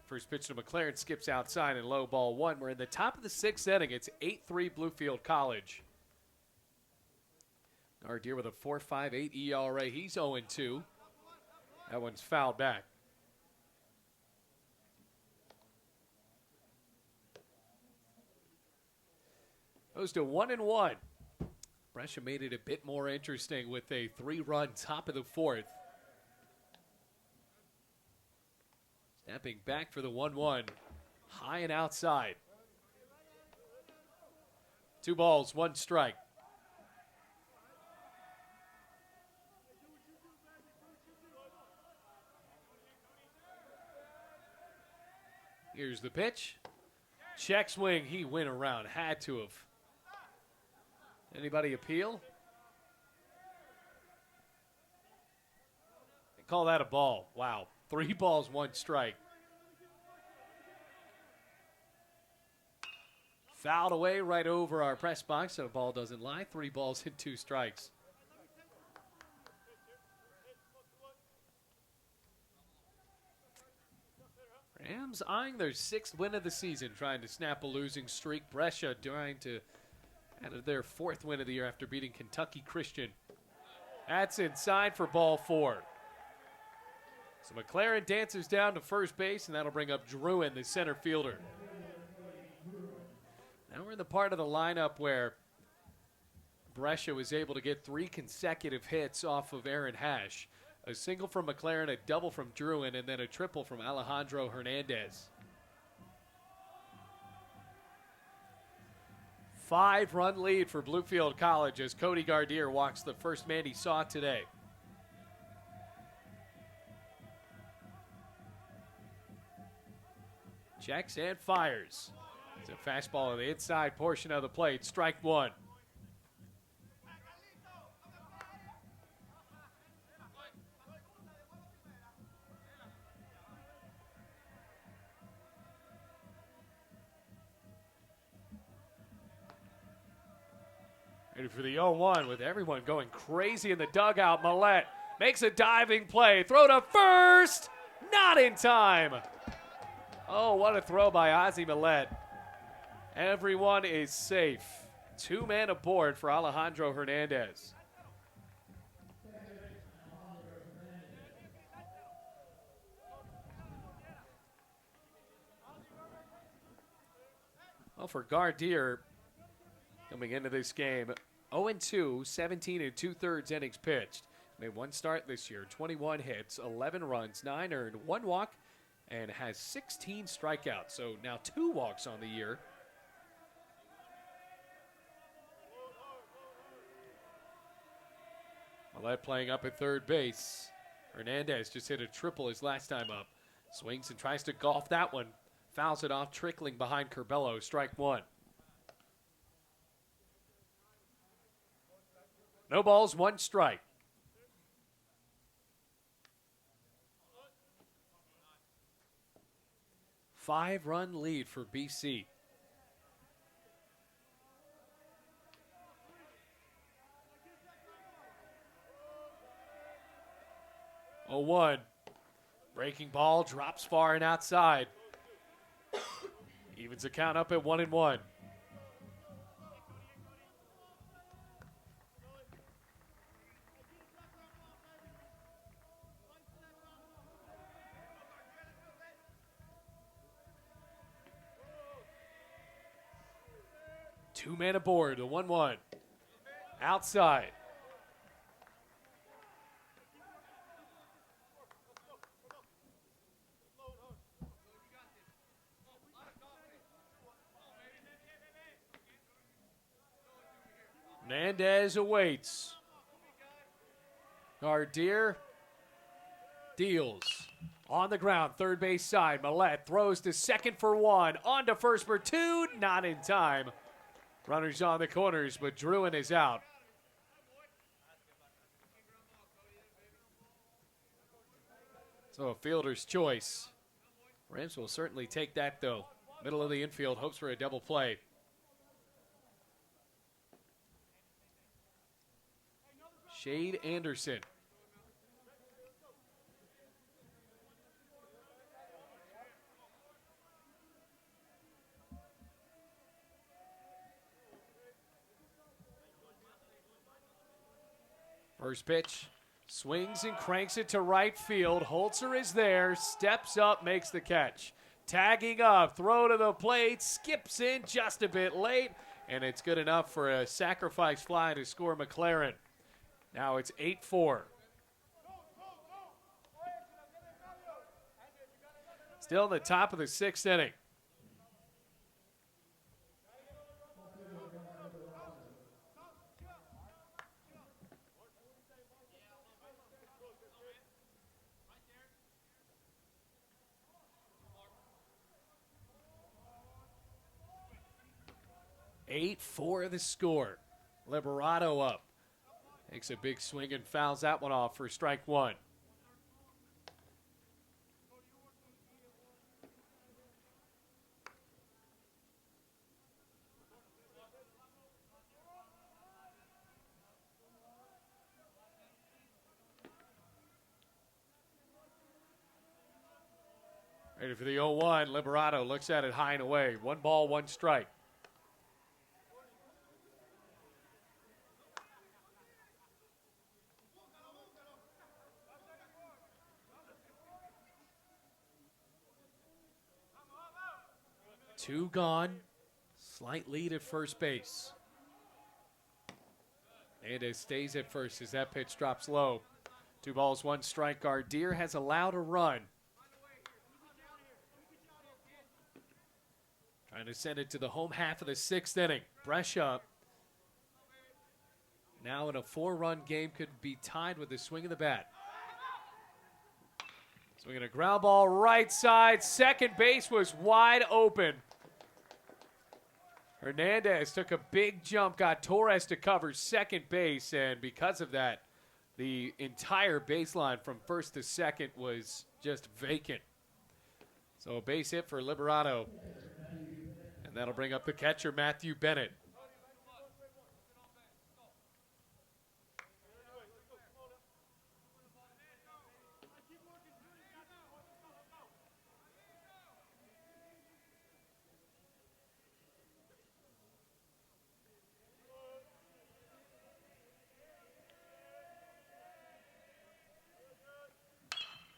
First pitch to McLaren skips outside and low ball one. We're in the top of the sixth inning. It's 8-3 Bluefield College. Gardier with a 4.58 ERA. He's 0-2. That one's fouled back. Goes to 1-1. Brescia made it a bit more interesting with a 3-run top of the fourth. Snapping back for the 1-1. High and outside. 2 balls, 1 strike. Here's the pitch. Check swing. He went around. Had to have. Anybody appeal? They call that a ball. Wow. 3 balls, 1 strike. Fouled away right over our press box, so the ball doesn't lie. 3 balls and 2 strikes. Rams eyeing their 6th win of the season, trying to snap a losing streak. Brescia trying to add their 4th win of the year after beating Kentucky Christian. That's inside for ball 4. So McLaren dances down to first base, and that'll bring up Druin, the center fielder. Now we're in the part of the lineup where Brescia was able to get 3 consecutive hits off of Aaron Hash. A single from McLaren, a double from Druin, and then a triple from Alejandro Hernandez. 5-run lead for Bluefield College as Cody Gardier walks the first man he saw today. Checks and fires. It's a fastball on the inside portion of the plate. Strike 1. Ready for the 0-1 with everyone going crazy in the dugout. Millette makes a diving play. Throw to first. Not in time. Oh, what a throw by Ozzie Millette. Everyone is safe. 2 men aboard for Alejandro Hernandez. Well, for Gardier, coming into this game, 0-2, 17 2/3 innings pitched. Made 1 start this year, 21 hits, 11 runs, 9 earned, 1 walk, and has 16 strikeouts. So now 2 walks on the year. Millette playing up at third base. Hernandez just hit a triple his last time up. Swings and tries to golf that one. Fouls it off, trickling behind Curbelo. Strike 1. No balls, 1 strike. Five-run lead for BC. Oh, 1. Breaking ball, drops far and outside. Evens the count up at 1-1. Two men aboard, the 1-1. Outside. Hernandez awaits. Gardier deals. On the ground, third base side. Millette throws to second for 1. On to first for 2. Not in time. Runners on the corners, but Druin is out. So a fielder's choice. Rams will certainly take that, though. Middle of the infield, hopes for a double play. Shade Anderson. First pitch, swings and cranks it to right field. Holzer is there, steps up, makes the catch. Tagging up, throw to the plate, skips in just a bit late, and it's good enough for a sacrifice fly to score McLaren. Now it's 8-4. Still in the top of the sixth inning. Eight four the score. Liberato up. Takes a big swing and fouls that one off for strike one. Ready for the 0-1. Liberato looks at it high and away. 1 ball, 1 strike. Two gone. Slight lead at first base. Hernandez stays at first as that pitch drops low. 2 balls, 1 strike. Gardier has allowed a run. Trying to send it to the home half of the sixth inning. Brescia now in a 4-run game could be tied with the swing of the bat. Swinging a ground ball right side. Second base was wide open. Hernandez took a big jump, got Torres to cover second base, and because of that, the entire baseline from first to second was just vacant. So a base hit for Liberato. And that'll bring up the catcher, Matthew Bennett.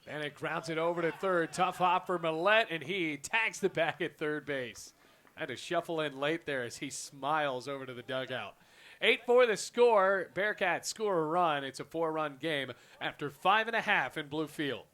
Bennett grounds it over to third. Tough hop for Millette, and he tags the back at third base. Had to shuffle in late there as he smiles over to the dugout. 8-4 the score. Bearcats score a run. It's a 4-run game after 5.5 in Bluefield.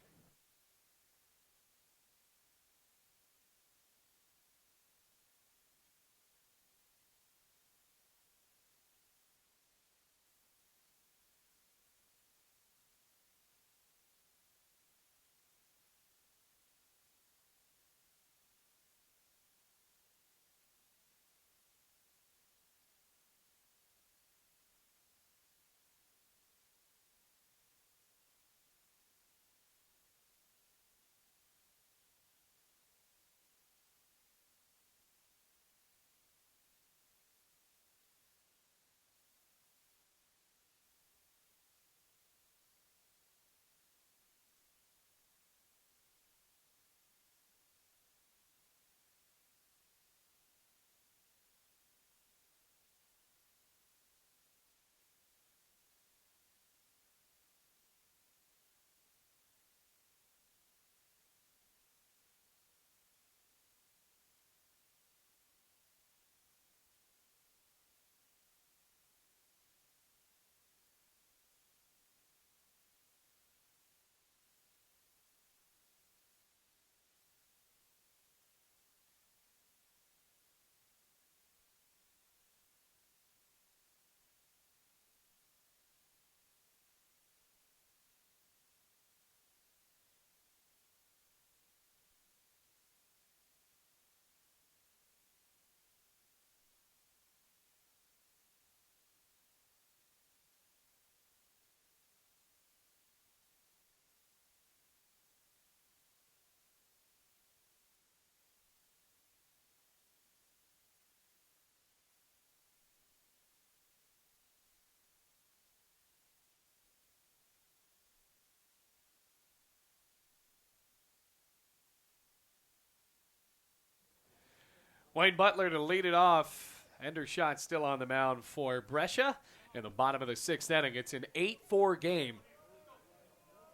Wayne Butler to lead it off. Endershot still on the mound for Brescia in the bottom of the sixth inning. It's an 8-4 game.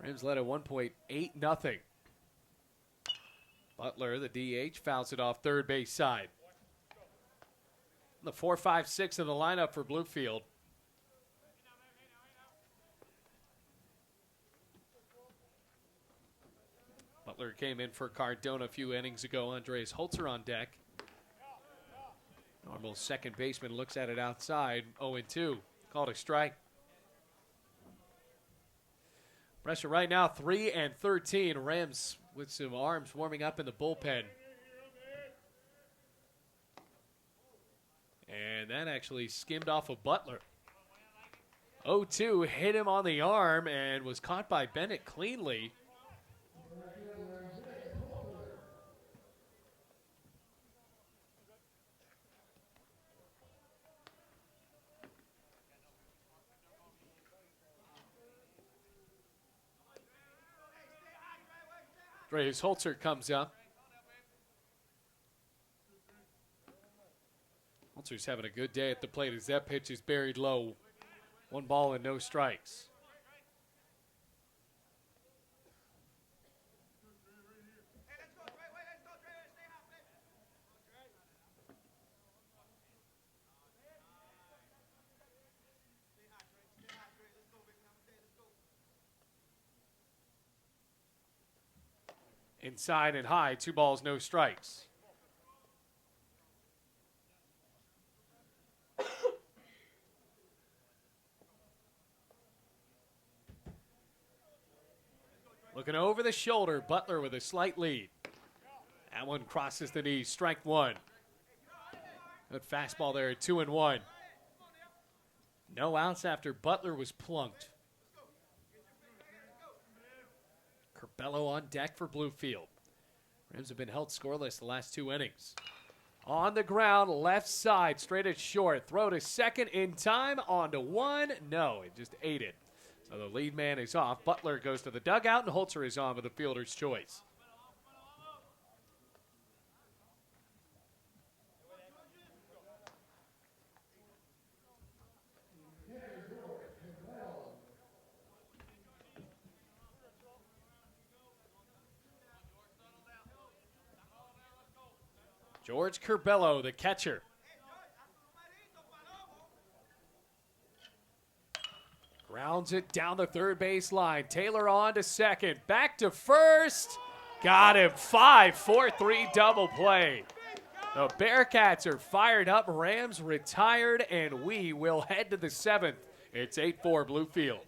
Rams led at 1.8-0. Butler, the DH, fouls it off third base side. The 4-5-6 in the lineup for Bluefield. Butler came in for Cardona a few innings ago. Andres Holzer on deck. Normal second baseman looks at it outside. 0-2. Called a strike. Brescia right now 3-13. Rams with some arms warming up in the bullpen. And that actually skimmed off of Butler. 0-2 hit him on the arm and was caught by Bennett cleanly. Andres Holzer comes up. Holzer's having a good day at the plate as that pitch is buried low. 1 ball and no strikes. Inside and high, 2 balls, no strikes. Looking over the shoulder, Butler with a slight lead. That one crosses the knees, strike 1. Good fastball there at 2-1. No outs after Butler was plunked. Curbelo on deck for Bluefield. Rams have been held scoreless the last 2 innings. On the ground, left side, straight at short. Throw to second in time, on to 1. No, it just ate it. So the lead man is off. Butler goes to the dugout, and Holzer is on with the fielder's choice. George Curbelo, the catcher. Grounds it down the third base line. Taylor on to second. Back to first. Got him. 5-4-3 double play. The Bearcats are fired up. Rams retired, and we will head to the 7th. It's 8-4 Bluefield.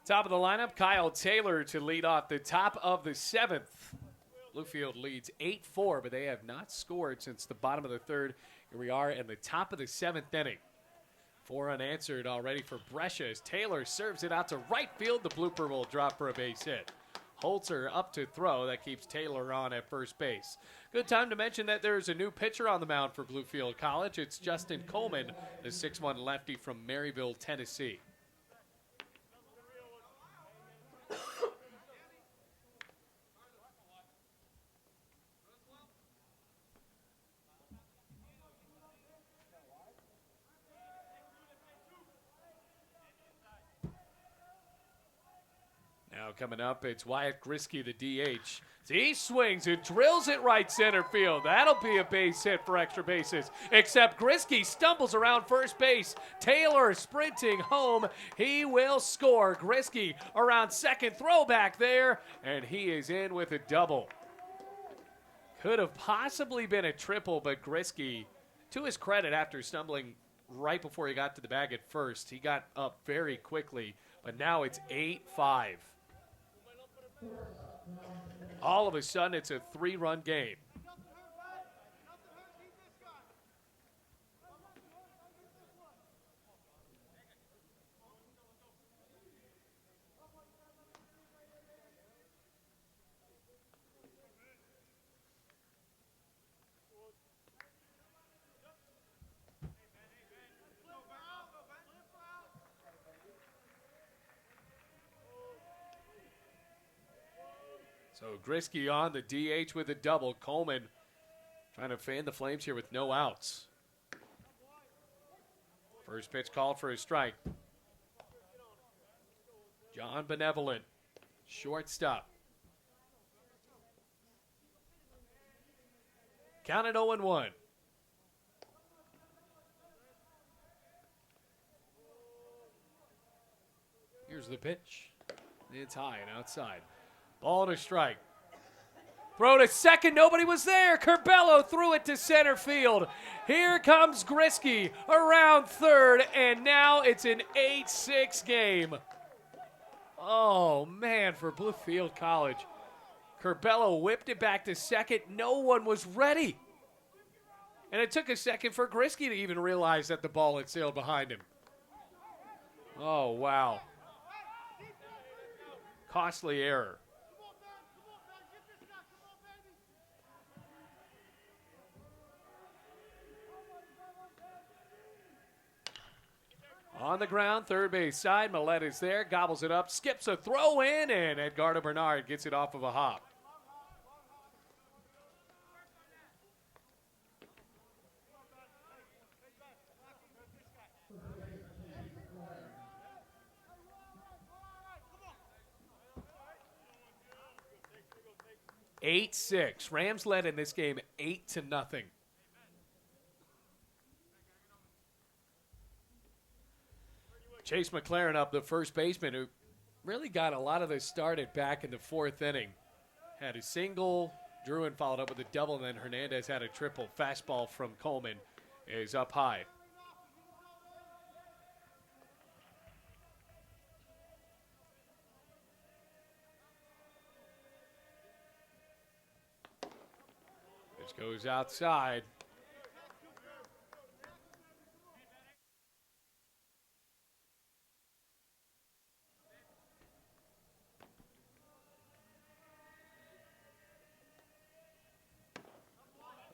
Top of the lineup, Kyle Taylor to lead off the top of the 7th. Bluefield leads 8-4, but they have not scored since the bottom of the 3rd. Here we are in the top of the 7th inning. 4 unanswered already for Brescia as Taylor serves it out to right field. The blooper will drop for a base hit. Holzer up to throw. That keeps Taylor on at first base. Good time to mention that there's a new pitcher on the mound for Bluefield College. It's Justin Coleman, the 6'1 lefty from Maryville, Tennessee. Now coming up, it's Wyatt Grisky, the DH. He swings and drills it right center field. That'll be a base hit for extra bases. Except Grisky stumbles around first base. Taylor sprinting home. He will score. Grisky around second, throwback there, and he is in with a double. Could have possibly been a triple, but Grisky, to his credit, after stumbling right before he got to the bag at first, he got up very quickly. But now it's 8-5. All of a sudden, it's a 3-run game. So Grisky on the DH with a double. Coleman trying to fan the flames here with no outs. First pitch called for a strike. John Benevolent, shortstop. Counted 0-1. Here's the pitch. It's high and outside. Ball and a strike. Throw to second. Nobody was there. Curbelo threw it to center field. Here comes Grisky around third, and now it's an 8-6 game. Oh, man, for Bluefield College. Curbelo whipped it back to second. No one was ready. And it took a second for Grisky to even realize that the ball had sailed behind him. Oh, wow. Costly error. On the ground, third base side. Millette is there, gobbles it up, skips a throw in, and Edgardo Bernard gets it off of a hop. Eight 6. Rams led in this game 8-0. Chase McLaren up, the first baseman, who really got a lot of this started back in the 4th inning. Had a single, Druin followed up with a double, and then Hernandez had a triple. Fastball from Coleman is up high. This goes outside.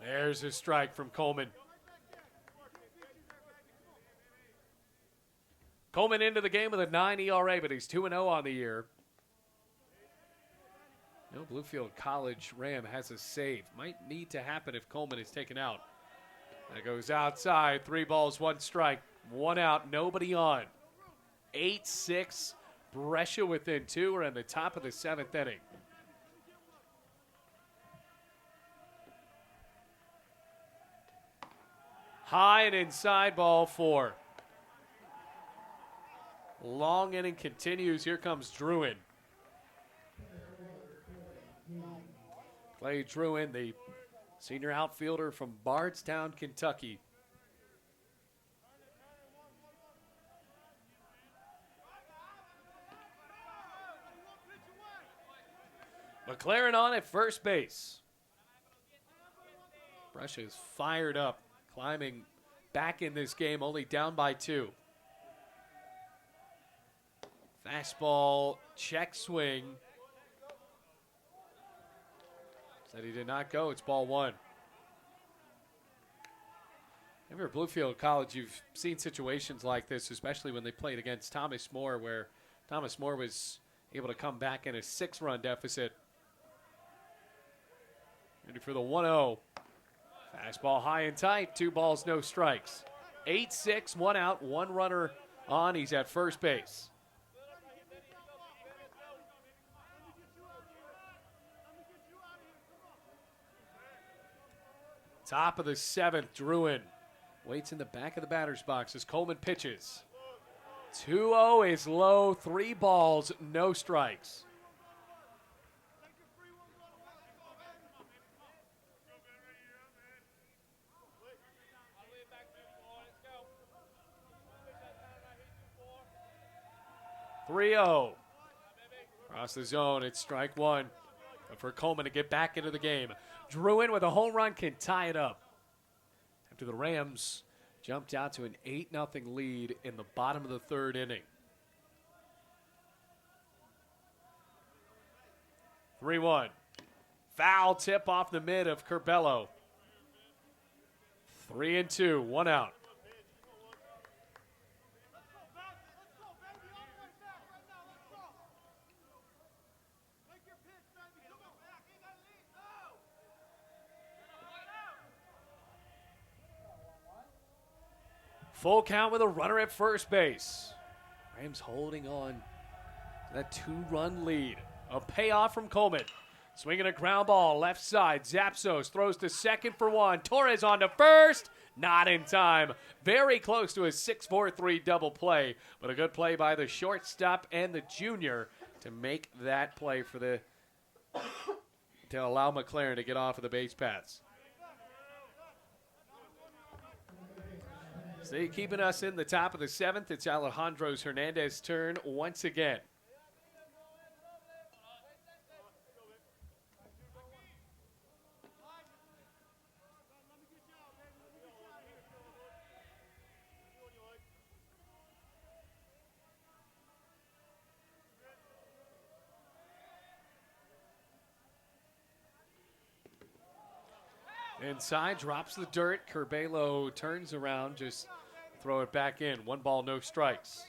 There's a strike from Coleman. Coleman into the game with a 9 ERA, but he's 2-0 on the year. No, Bluefield College Ram has a save. Might need to happen if Coleman is taken out. That goes outside. 3 balls, 1 strike. 1 out, nobody on. 8-6. Brescia within 2. We're in the top of the 7th inning. High and inside, ball 4. Long inning continues. Here comes Druin. Clay Druin, the senior outfielder from Bardstown, Kentucky. McLaren on at first base. Brescia is fired up, climbing back in this game, only down by 2. Fastball, check swing. Said he did not go. It's ball 1. If you're at Bluefield College, you've seen situations like this, especially when they played against Thomas More, where Thomas More was able to come back in a 6-run deficit. Ready for the 1-0. Fastball high and tight. 2 balls, no strikes. 8-6, 1 out, 1 runner on. He's at first base. Top of the 7th, Druin waits in the back of the batter's box as Coleman pitches. 2-0 is low, 3 balls, no strikes. (3-0) across the zone. It's strike 1. But for Coleman to get back into the game, Druin with a home run can tie it up after the Rams jumped out to an 8-0 lead in the bottom of the 3rd inning. 3-1. Foul tip off the mid of Curbelo. 3-2, 1 out. Full count with a runner at first base. Rams holding on to that 2-run lead. A payoff from Coleman. Swinging a ground ball, left side. Zapsos throws to second for 1. Torres on to first. Not in time. Very close to a 6-4-3 double play. But a good play by the shortstop and the junior to make that play for to allow McLaren to get off of the base paths. So keeping us in the top of the 7th, it's Alejandro Hernandez's turn once again. Inside, drops the dirt. Curbelo turns around, just throw it back in. 1 ball, no strikes.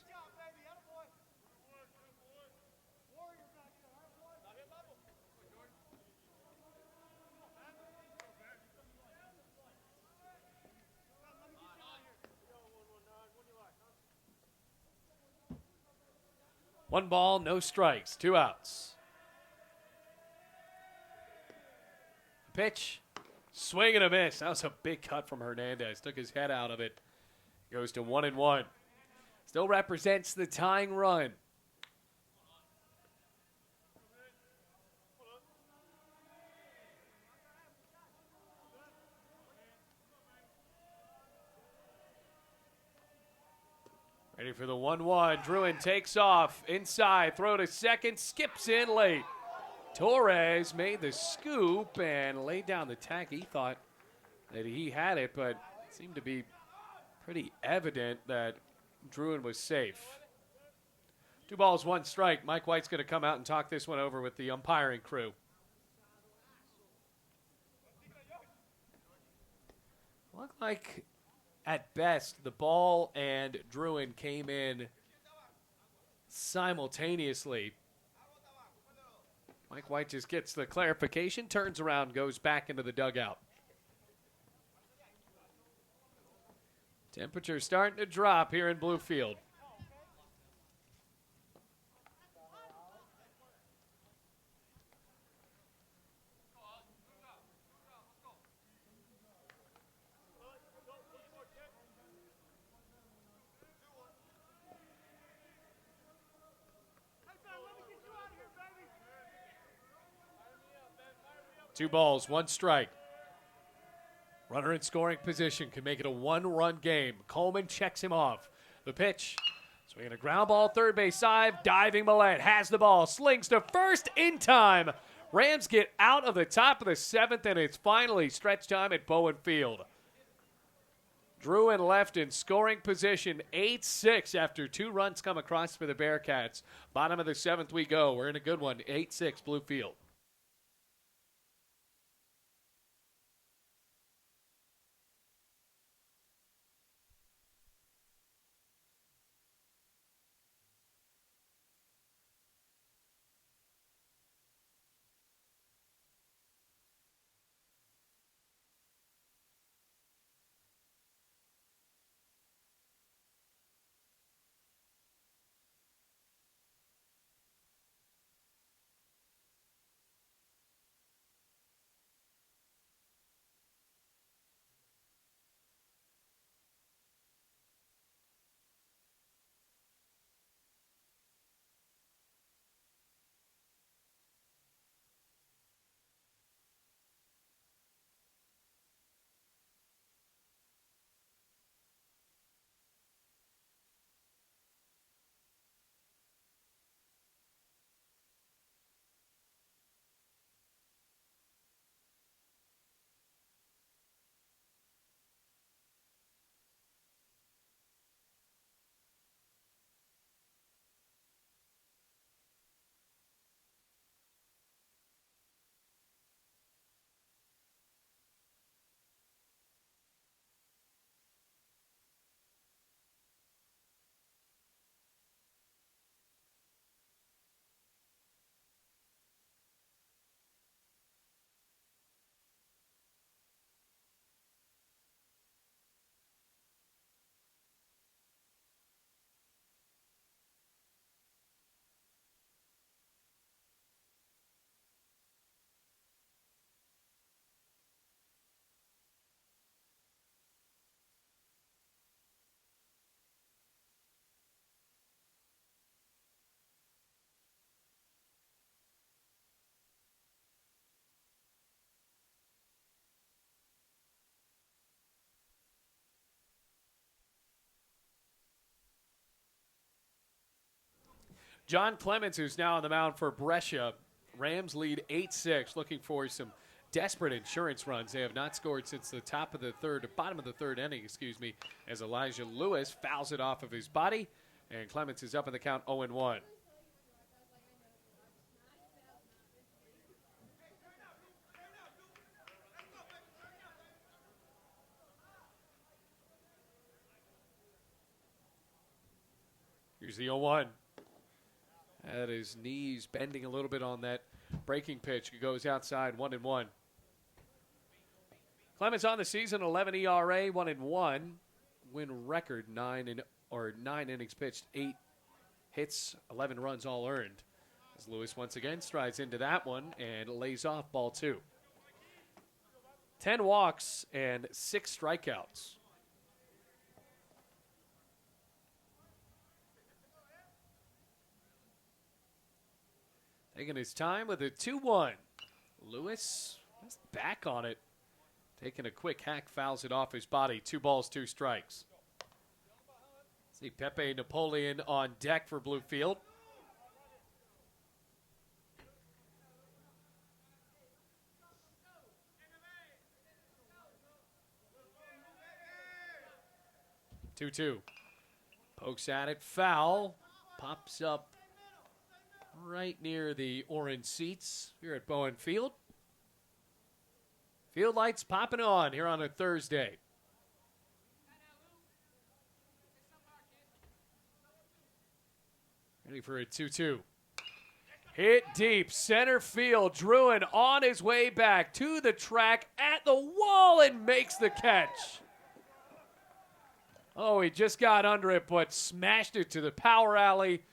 One ball, no strikes, 2 outs. Pitch. Swing and a miss. That was a big cut from Hernandez. Took his head out of it. Goes to 1-1. Still represents the tying run. Ready for the 1-1. Druin takes off. Inside. Throw to second. Skips in late. Torres made the scoop and laid down the tag. He thought that he had it, but it seemed to be pretty evident that Druin was safe. 2 balls, 1 strike. Mike White's going to come out and talk this one over with the umpiring crew. Looked like, at best, the ball and Druin came in simultaneously. Mike White just gets the clarification, turns around, goes back into the dugout. Temperature starting to drop here in Bluefield. Two balls, 1 strike. Runner in scoring position can make it a 1-run game. Coleman checks him off. The pitch. Swinging a ground ball, third base side. Diving Millette has the ball. Slings to first in time. Rams get out of the top of the 7th, and it's finally stretch time at Bowen Field. Druin left in scoring position, 8-6 after 2 runs come across for the Bearcats. Bottom of the 7th we go. We're in a good one, 8-6 Bluefield. John Clemens, who's now on the mound for Brescia. Rams lead 8-6, looking for some desperate insurance runs. They have not scored since the bottom of the third inning, as Elijah Lewis fouls it off of his body, and Clemens is up in the count 0-1. Here's the 0-1. At his knees bending a little bit on that breaking pitch. He goes outside, 1-1. Clemens on the season, 11 ERA, 1-1. Win record, 9 innings pitched, 8 hits, 11 runs all earned. As Lewis once again strides into that one and lays off ball 2. 10 walks and 6 strikeouts. Taking his time with a 2-1. Lewis is back on it. Taking a quick hack, fouls it off his body. 2 balls, 2 strikes. See Pepe Napoleon on deck for Bluefield. Two. Pokes at it, foul. Pops up right near the orange seats here at Bowen Field. Field lights popping on here on a Thursday. Ready for a 2-2. Hit deep, center field. Druin on his way back to the track at the wall and makes the catch. Oh, he just got under it, but smashed it to the power alley.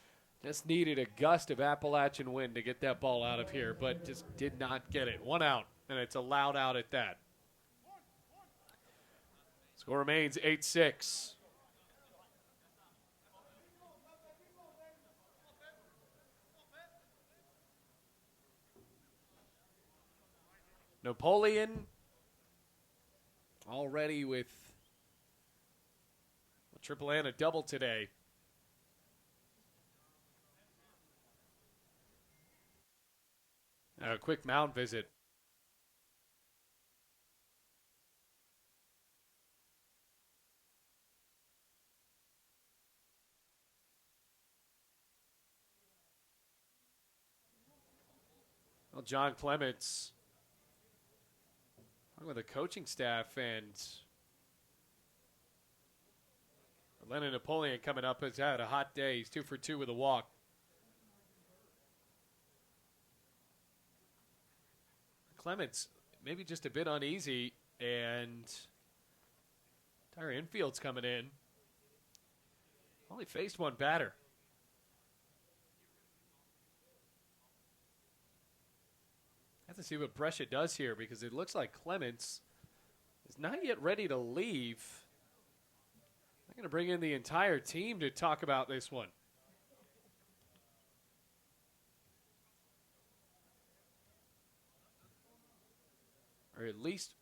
Just needed a gust of Appalachian wind to get that ball out of here, but just did not get it. 1 out, and it's a loud out at that. Score remains 8-6. Napoleon already with triple and a double today. All A quick mound visit. Well, John Clements, along with the coaching staff, and Lennon Napoleon coming up, has had a hot day. He's 2 for 2 with a walk. Clements maybe just a bit uneasy, and entire infield's coming in. Only faced one batter. Have to see what Brescia does here, because it looks like Clements is not yet ready to leave. I'm going to bring in the entire team to talk about this one. Or at least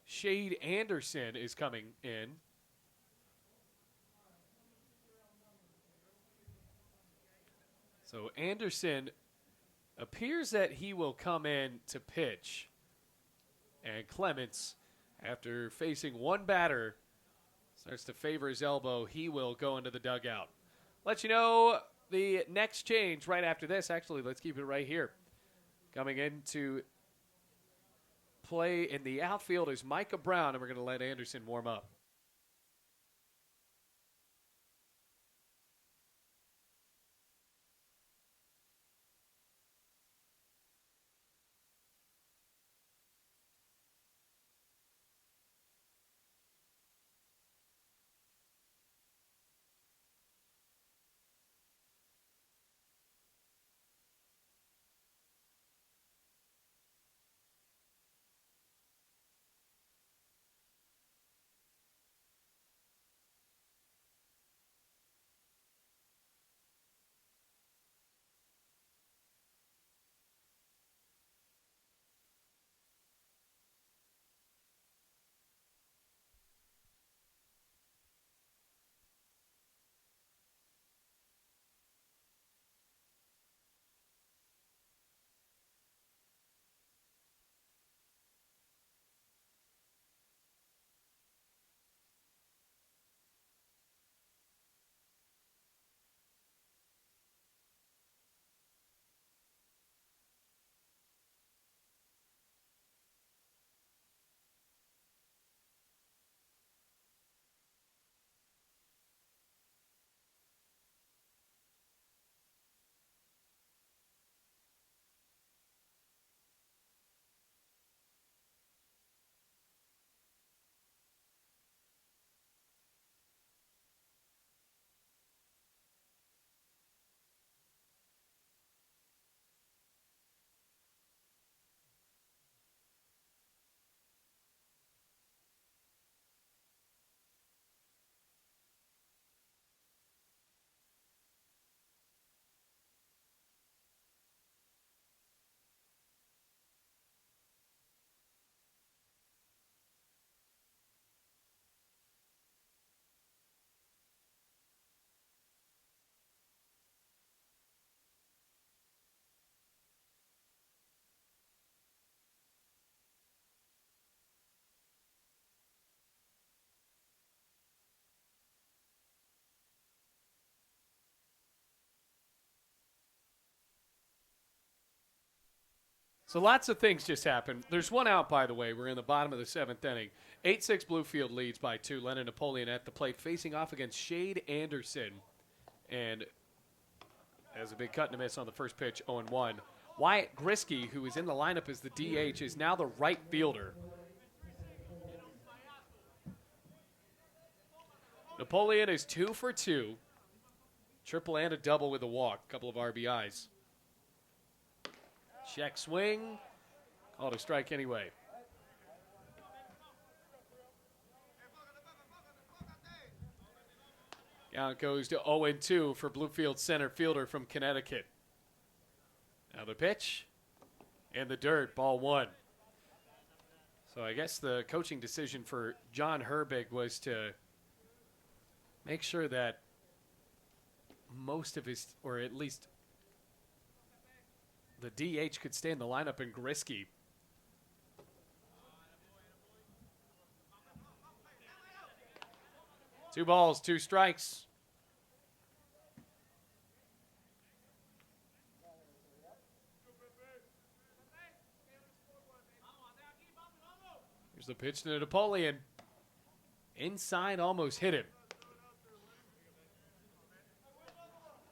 Shade Anderson is coming in. So Anderson appears that he will come in to pitch. And Clements, after facing one batter, starts to favor his elbow. He will go into the dugout. Let you know the next change right after this. Actually, let's keep it right here. Coming in to play in the outfield is Micah Brown, and we're going to let Anderson warm up. So lots of things just happened. There's one out, by the way. We're in the bottom of the 7th inning. 8-6 Bluefield leads by 2. Lennon Napoleon at the plate, facing off against Shade Anderson. And has a big cut and a miss on the first pitch, 0-1. Wyatt Grisky, who is in the lineup as the DH, is now the right fielder. Napoleon is 2 for 2. Triple and a double with a walk. Couple of RBIs. Check swing. Called a strike anyway. Count goes to 0-2 for Bluefield center fielder from Connecticut. Now the pitch. And the dirt. Ball 1. So I guess the coaching decision for John Herbig was to make sure that most of his, or at least the DH could stay in the lineup in Grisky. Two balls, two strikes. Here's the pitch to Napoleon. Inside, almost hit him.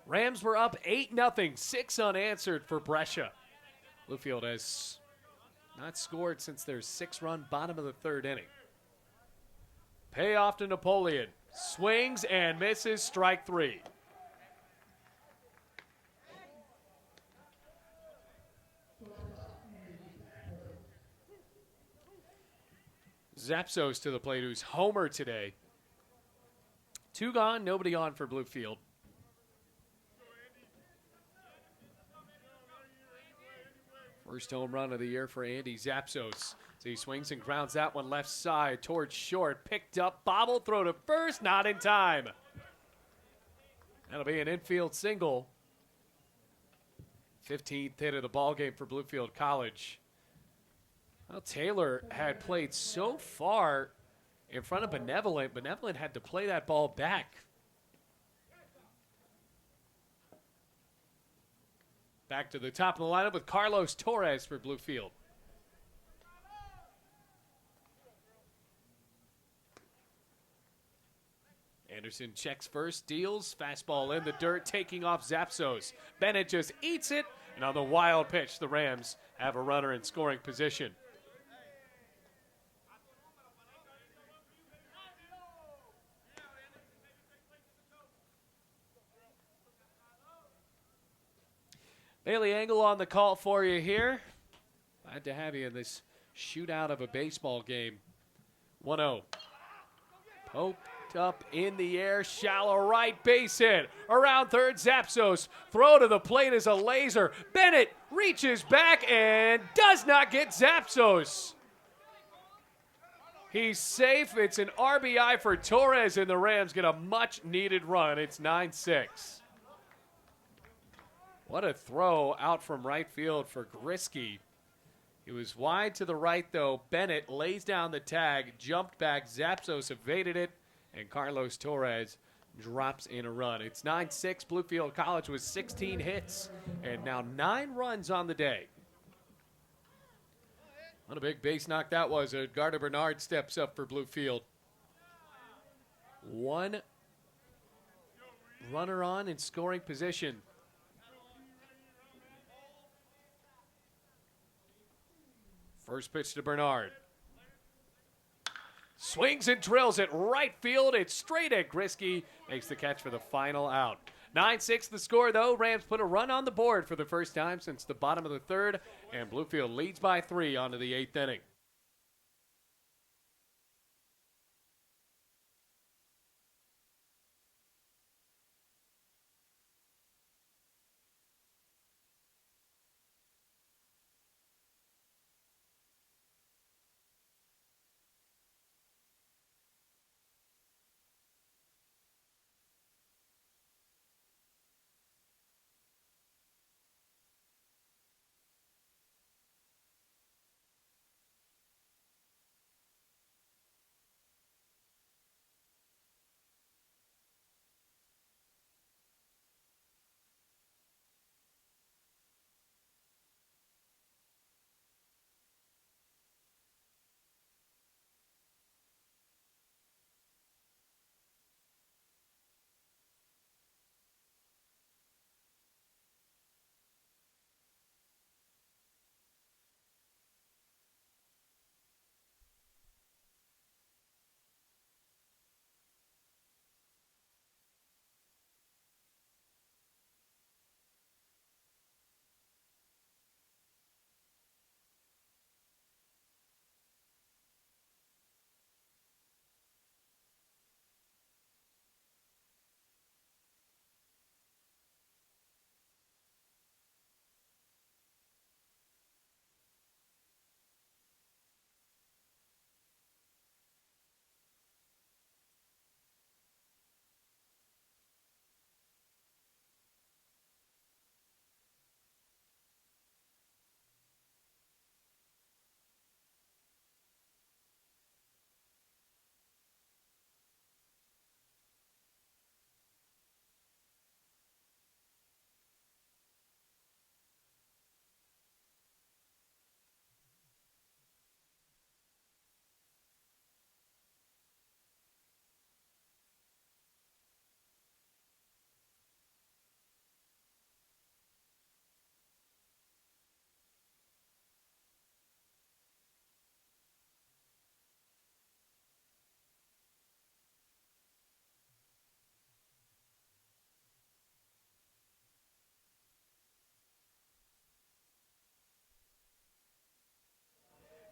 Rams were up 8-0, 6 unanswered for Brescia. Bluefield has not scored since their 6-run bottom of the third inning. Payoff to Napoleon. Swings and misses, strike three. Zapsos to the plate, who's homer today. Two gone, nobody on for Bluefield. First home run of the year for Andy Zapsos. So he swings and grounds that one left side towards short. Picked up, bobble, throw to first, not in time. That'll be an infield single. 15th hit of the ballgame for Bluefield College. Well, Taylor had played so far in front of Benevolent. Benevolent had to play that ball back. Back to the top of the lineup with Carlos Torres for Bluefield. Anderson checks first, deals, fastball in the dirt, taking off Zapsos. Bennett just eats it, and on the wild pitch, the Rams have a runner in scoring position. Bailey Engel on the call for you here. Glad to have you in this shootout of a baseball game. 1-0. Poked up in the air, shallow right, base hit. Around third, Zapsos. Throw to the plate is a laser. Bennett reaches back and does not get Zapsos. He's safe. It's an RBI for Torres, and the Rams get a much-needed run. It's 9-6. What a throw out from right field for Grisky. He was wide to the right, though. Bennett lays down the tag, jumped back. Zapsos evaded it, and Carlos Torres drops in a run. It's 9-6. Bluefield College with 16 hits, and now 9 runs on the day. What a big base knock that was. Edgardo Bernard steps up for Bluefield. One runner on in scoring position. First pitch to Bernard. Swings and drills it right field. It's straight at Grisky. Makes the catch for the final out. 9-6 the score, though. Rams put a run on the board for the first time since the bottom of the third, and Bluefield leads by 3 onto the 8th inning.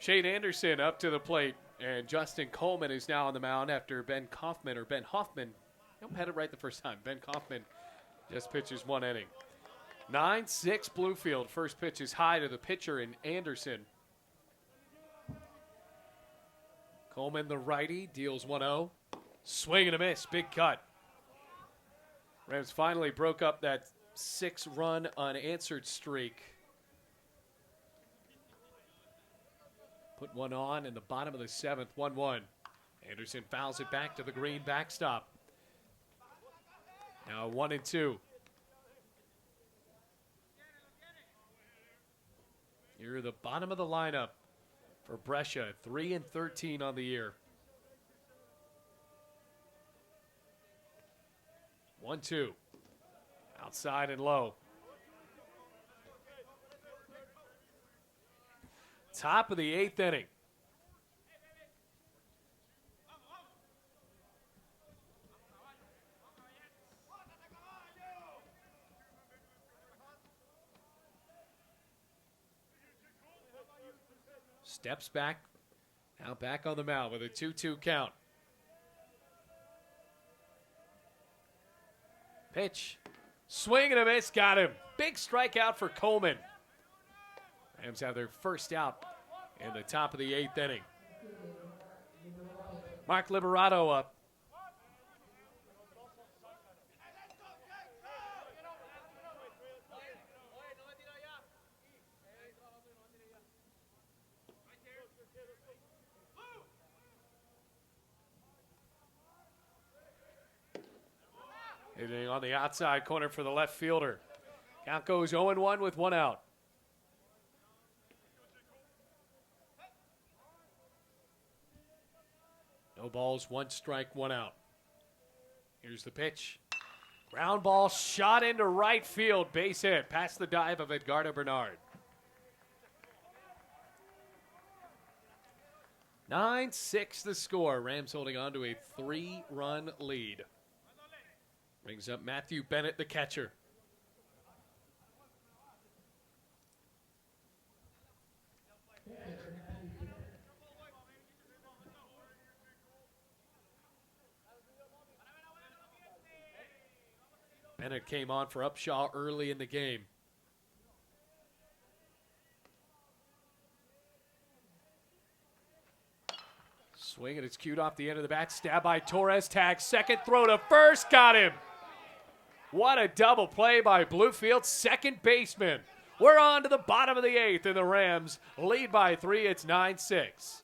Shane Anderson up to the plate, and Justin Coleman is now on the mound after Ben Hoffman. I had it right the first time. Ben Kaufman just pitches 1 inning. 9-6 Bluefield. First pitch is high to the pitcher in Anderson. Coleman, the righty, deals 1-0. Swing and a miss. Big cut. Rams finally broke up that 6-run unanswered streak. Put one on in the bottom of the 7th, 1-1. Anderson fouls it back to the green backstop. Now 1-2. You're the bottom of the lineup for Brescia, 3-13 on the year. 1-2. Outside and low. Top of the 8th inning. Steps back. Now back on the mound with a 2-2 count. Pitch. Swing and a miss. Got him. Big strikeout for Coleman. Rams have their first out in the top of the 8th inning. Mark Liberato up. Hitting on the outside corner for the left fielder. Count goes 0-1 with 1 out. No balls, 1 strike, 1 out. Here's the pitch. Ground ball shot into right field. Base hit past the dive of Edgardo Bernard. 9-6 the score. Rams holding on to a 3-run lead. Brings up Matthew Bennett, the catcher. Bennett came on for Upshaw early in the game. Swing, and it's cued off the end of the bat. Stab by Torres. Tag second. Throw to first. Got him. What a double play by Bluefield's second baseman. We're on to the bottom of the 8th, and the Rams lead by 3. It's 9-6.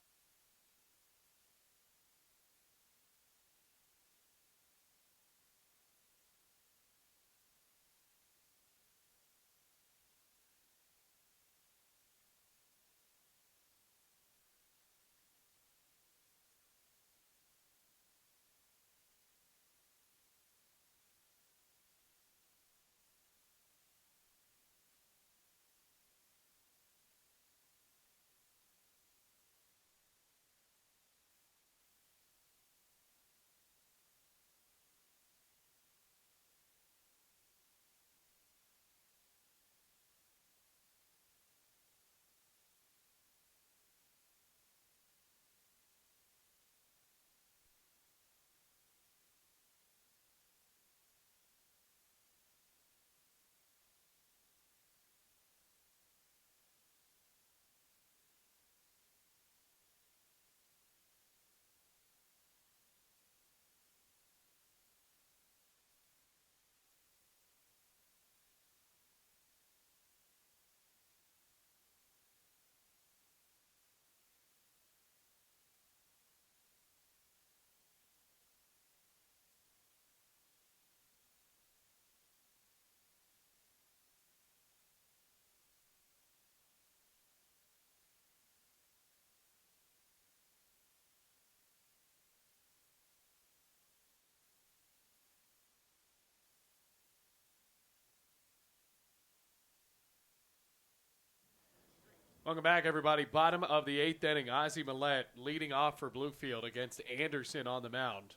Welcome back, everybody. Bottom of the 8th inning. Ozzie Millette leading off for Bluefield against Anderson on the mound.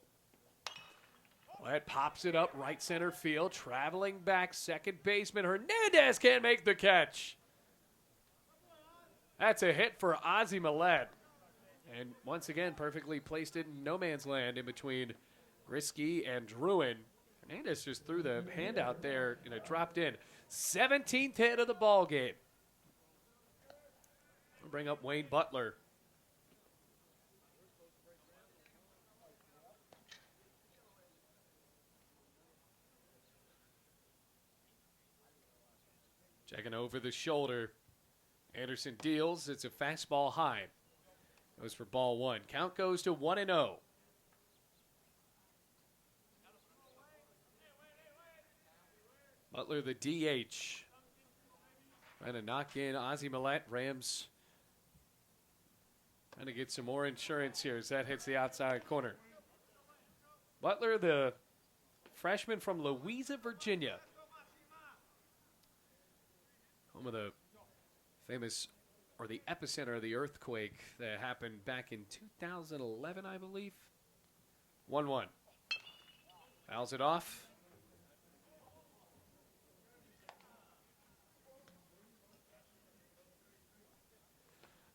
Millette pops it up right center field. Traveling back, second baseman Hernandez can't make the catch. That's a hit for Ozzy Millette. And once again, perfectly placed it in no man's land in between Risky and Druin. Hernandez just threw the hand out there and it dropped in. 17th hit of the ball game. We'll bring up Wayne Butler. Checking over the shoulder. Anderson deals. It's a fastball high. Goes for ball one. Count goes to 1-0. Butler, the DH. Trying to knock in Ozzy Millette. Rams trying to get some more insurance here as that hits the outside corner. Butler, the freshman from Louisa, Virginia. Home of the famous, or the epicenter of the earthquake that happened back in 2011, I believe. 1-1. Fouls it off.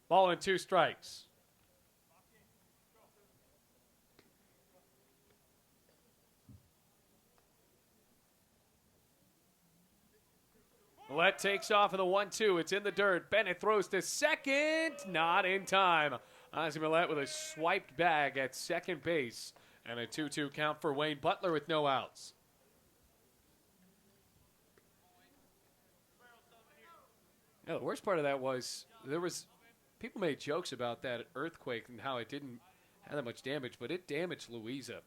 Ball and 2 strikes. Millette takes off in the 1-2. It's in the dirt. Bennett throws to second. Not in time. Ozzy Millette with a swiped bag at second base. And a 2-2 count for Wayne Butler with no outs. Yeah, the worst part of that was people made jokes about that earthquake and how it didn't have that much damage, but it damaged Louisa.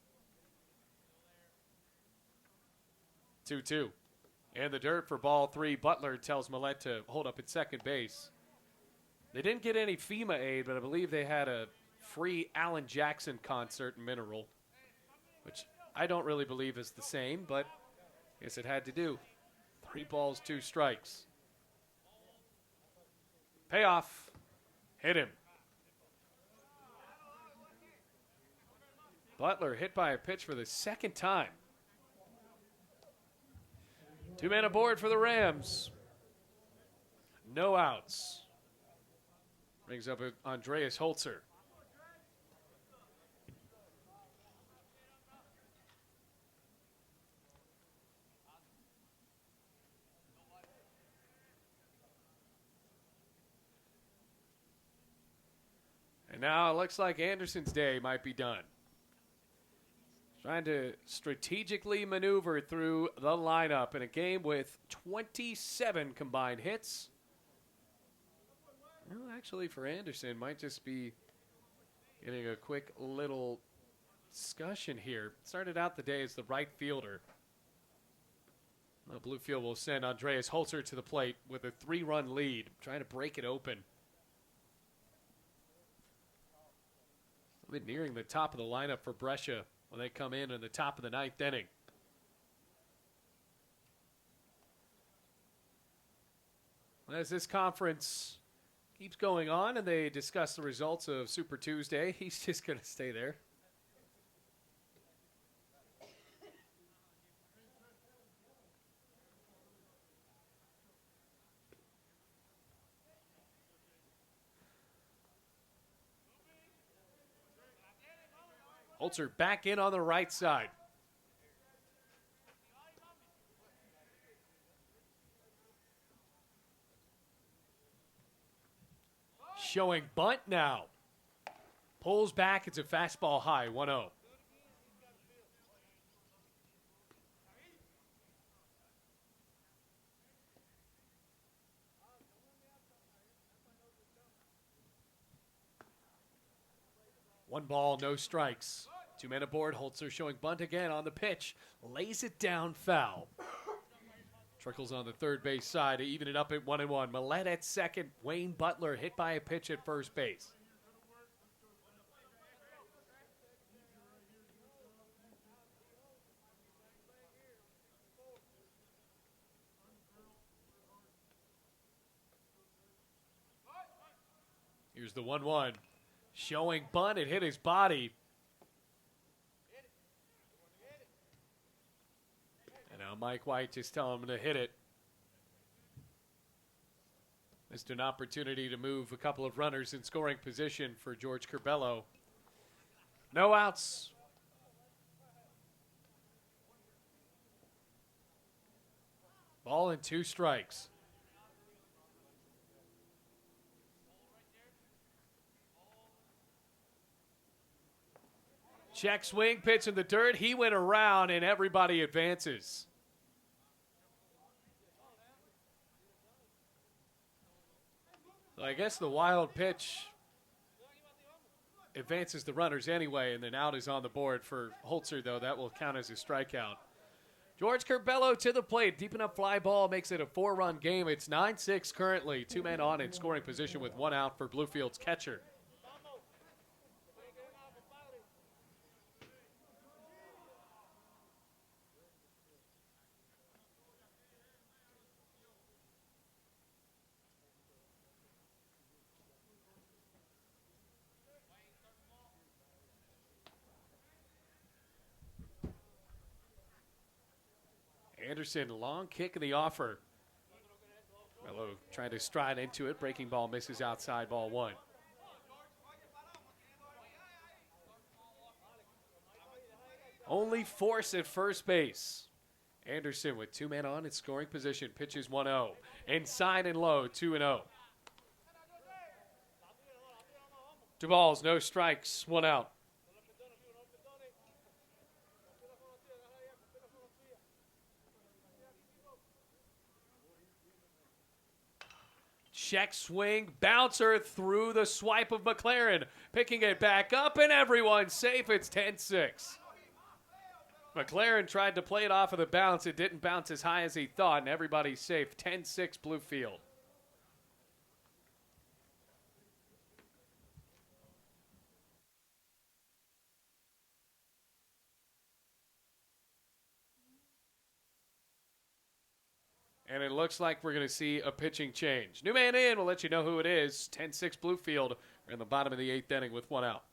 2-2. And the dirt for ball 3. Butler tells Millette to hold up at second base. They didn't get any FEMA aid, but I believe they had a free Alan Jackson concert in Mineral, which I don't really believe is the same, but I guess it had to do. 3 balls, 2 strikes. Payoff. Hit him. Butler hit by a pitch for the second time. 2 men aboard for the Rams. No outs. Brings up Andreas Holzer. And now it looks like Anderson's day might be done. Trying to strategically maneuver through the lineup in a game with 27 combined hits. Well, actually, for Anderson, might just be getting a quick little discussion here. Started out the day as the right fielder. Well, Bluefield will send Andreas Holzer to the plate with a 3-run lead, trying to break it open. We're nearing the top of the lineup for Brescia when they come in the top of the 9th inning. As this conference keeps going on and they discuss the results of Super Tuesday, he's just going to stay there. Holzer back in on the right side. Showing bunt now. Pulls back. It's a fastball high, 1-0. One ball, no strikes. 2 men aboard. Holzer showing bunt again on the pitch. Lays it down foul. Trickles on the third base side to even it up at 1-1. Millette at second. Wayne Butler hit by a pitch at first base. Here's the 1-1. Showing bunt. It hit his body. And now Mike White just telling him to hit it. Missed an opportunity to move a couple of runners in scoring position for George Curbelo. No outs. Ball and 2 strikes. Check swing, pitch in the dirt. He went around and everybody advances. So I guess the wild pitch advances the runners anyway, and then out is on the board for Holzer, though. That will count as a strikeout. George Curbelo to the plate. Deep enough fly ball makes it a 4-run game. It's 9-6 currently. 2 men on in scoring position with 1 out for Bluefield's catcher. Anderson, long kick in the offer. Mello trying to stride into it. Breaking ball misses outside, ball 1. Only force at first base. Anderson with 2 men on in scoring position. Pitches 1-0. Inside and low, 2-0. 2 balls, no strikes, 1 out. Check swing, bouncer through the swipe of McLaren. Picking it back up, and everyone's safe. It's 10-6. McLaren tried to play it off of the bounce. It didn't bounce as high as he thought, and everybody's safe. 10-6 Bluefield. And it looks like we're going to see a pitching change. New man in. We'll let you know who it is. 10-6 Bluefield. We're in the bottom of the 8th inning with 1 out.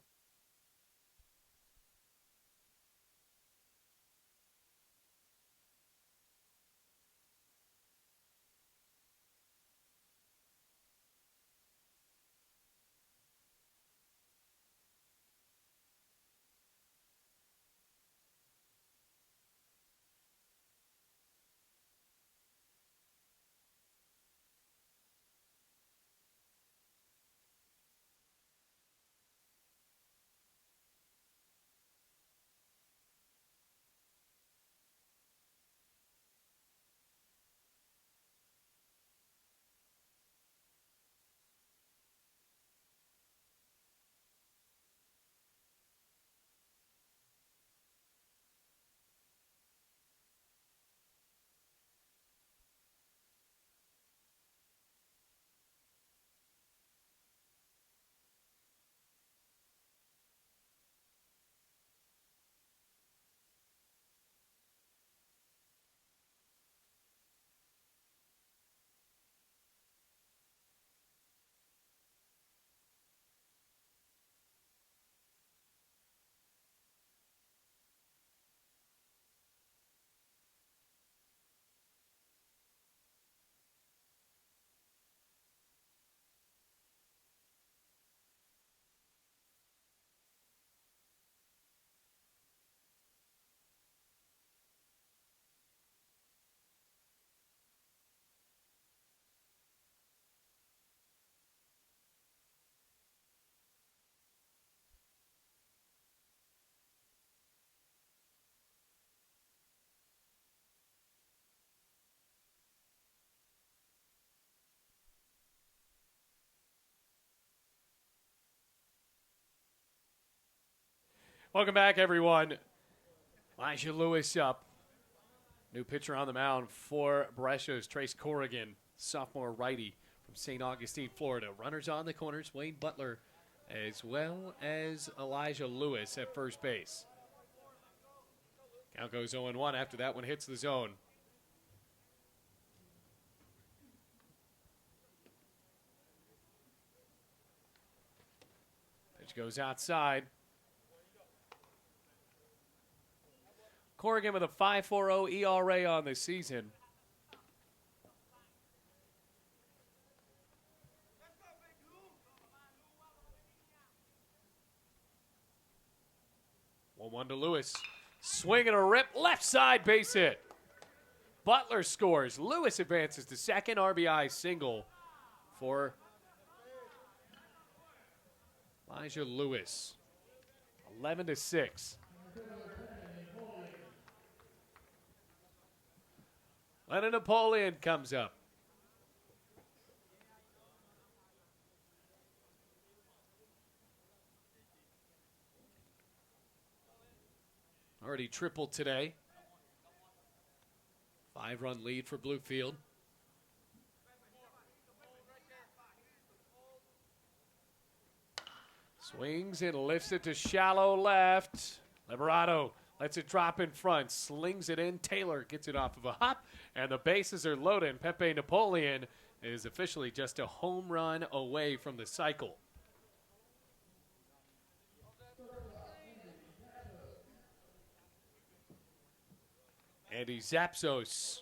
Welcome back, everyone. Elijah Lewis up. New pitcher on the mound for Brescia's Trace Corrigan, sophomore righty from St. Augustine, Florida. Runners on the corners, Wayne Butler, as well as Elijah Lewis at first base. Count goes 0-1 after that one hits the zone. Pitch goes outside. Corrigan with a 5.40 ERA on the season. 1-1 to Lewis. Swing and a rip, left side base hit. Butler scores. Lewis advances to second, RBI single for Elijah Lewis. 11-6. Leonard Napoleon comes up. Already tripled today. 5-run lead for Bluefield. Swings and lifts it to shallow left. Liberato lets it drop in front, slings it in. Taylor gets it off of a hop, and the bases are loaded. Pepe Napoleon is officially just a home run away from the cycle. Andy Zapsos,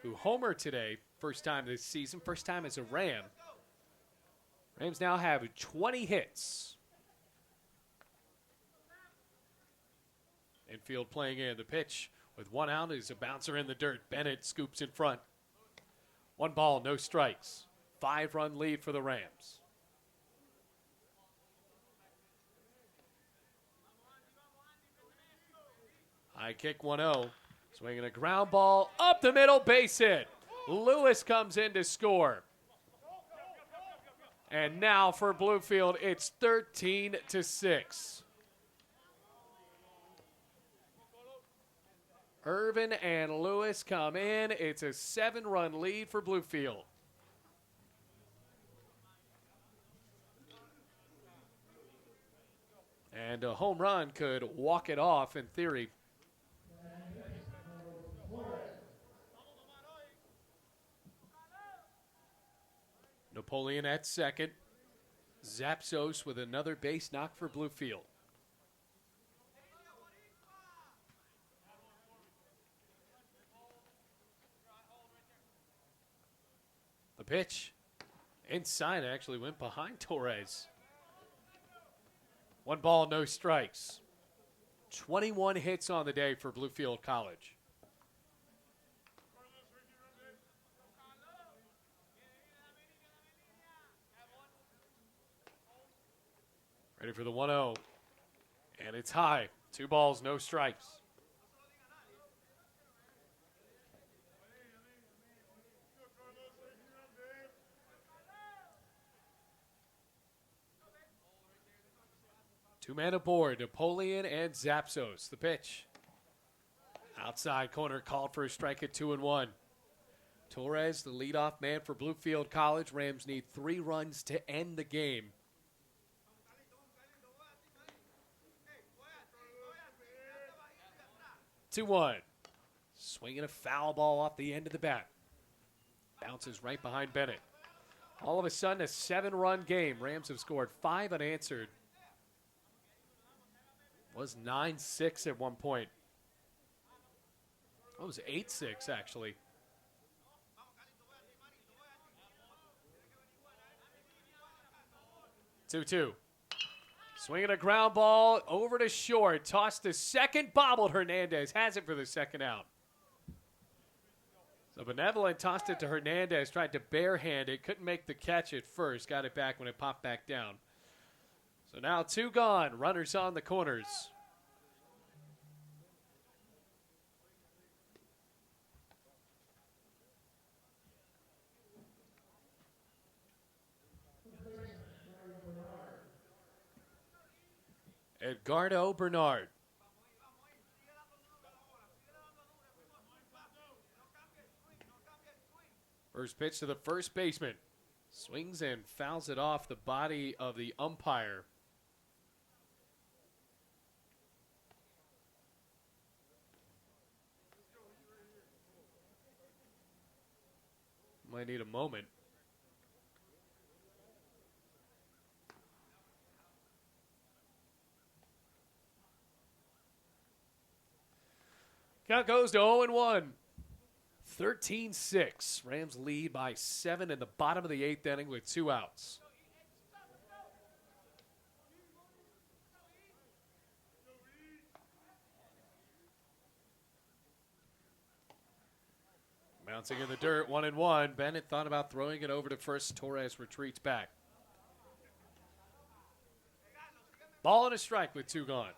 who homered today, first time this season, first time as a Ram. Rams now have 20 hits. Infield playing in the pitch with 1 out is a bouncer in the dirt. Bennett scoops in front. 1 ball, no strikes. 5-run lead for the Rams. High kick 1-0. Swinging a ground ball up the middle, base hit. Lewis comes in to score. And now for Bluefield, it's 13-6. Irvin and Lewis come in. It's a 7-run lead for Bluefield. And a home run could walk it off in theory. Napoleon at second. Zapsos with another base knock for Bluefield. The pitch inside actually went behind Torres. 1 ball, no strikes. 21 hits on the day for Bluefield College. Ready for the 1-0. And it's high. 2 balls, no strikes. Two men aboard, Napoleon and Zapsos. The pitch. Outside corner called for a strike at 2-1. Torres, the leadoff man for Bluefield College. Rams need 3 runs to end the game. Two-one. Swinging a foul ball off the end of the bat. Bounces right behind Bennett. All of a sudden, a 7-run game. Rams have scored 5 unanswered. Was 9-6 at one point. It was 8-6, actually. Two-two. Swinging a ground ball over to short. Tossed to second. Bobbled. Hernandez has it for the second out. So Benevolent tossed it to Hernandez. Tried to barehand it. Couldn't make the catch at first. Got it back when it popped back down. So now 2 gone. Runners on the corners. Edgardo Bernard. First pitch to the first baseman. Swings and fouls it off the body of the umpire. Might need a moment. Count goes to 0-1. 13-6. Rams lead by 7 in the bottom of the 8th inning with 2 outs. Bouncing in the dirt, 1-1. Bennett thought about throwing it over to first. Torres retreats back. Ball and a strike with 2 gone.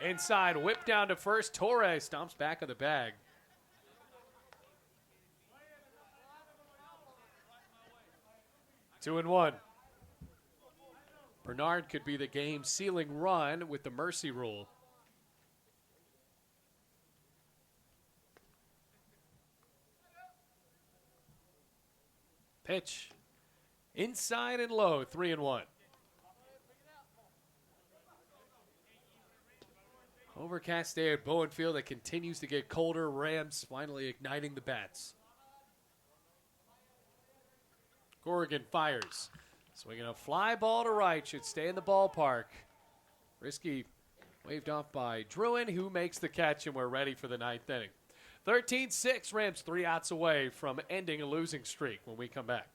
Inside, whip down to first. Torres stomps back of the bag. Two and one. Bernard could be the game-sealing run with the mercy rule. Pitch. Inside and low, 3-1. Overcast day at Bluefield that continues to get colder. Rams finally igniting the bats. Corrigan fires. Swinging a fly ball to right. Should stay in the ballpark. Risky waved off by Druin, who makes the catch, and we're ready for the 9th inning. 13-6, Rams 3 outs away from ending a losing streak when we come back.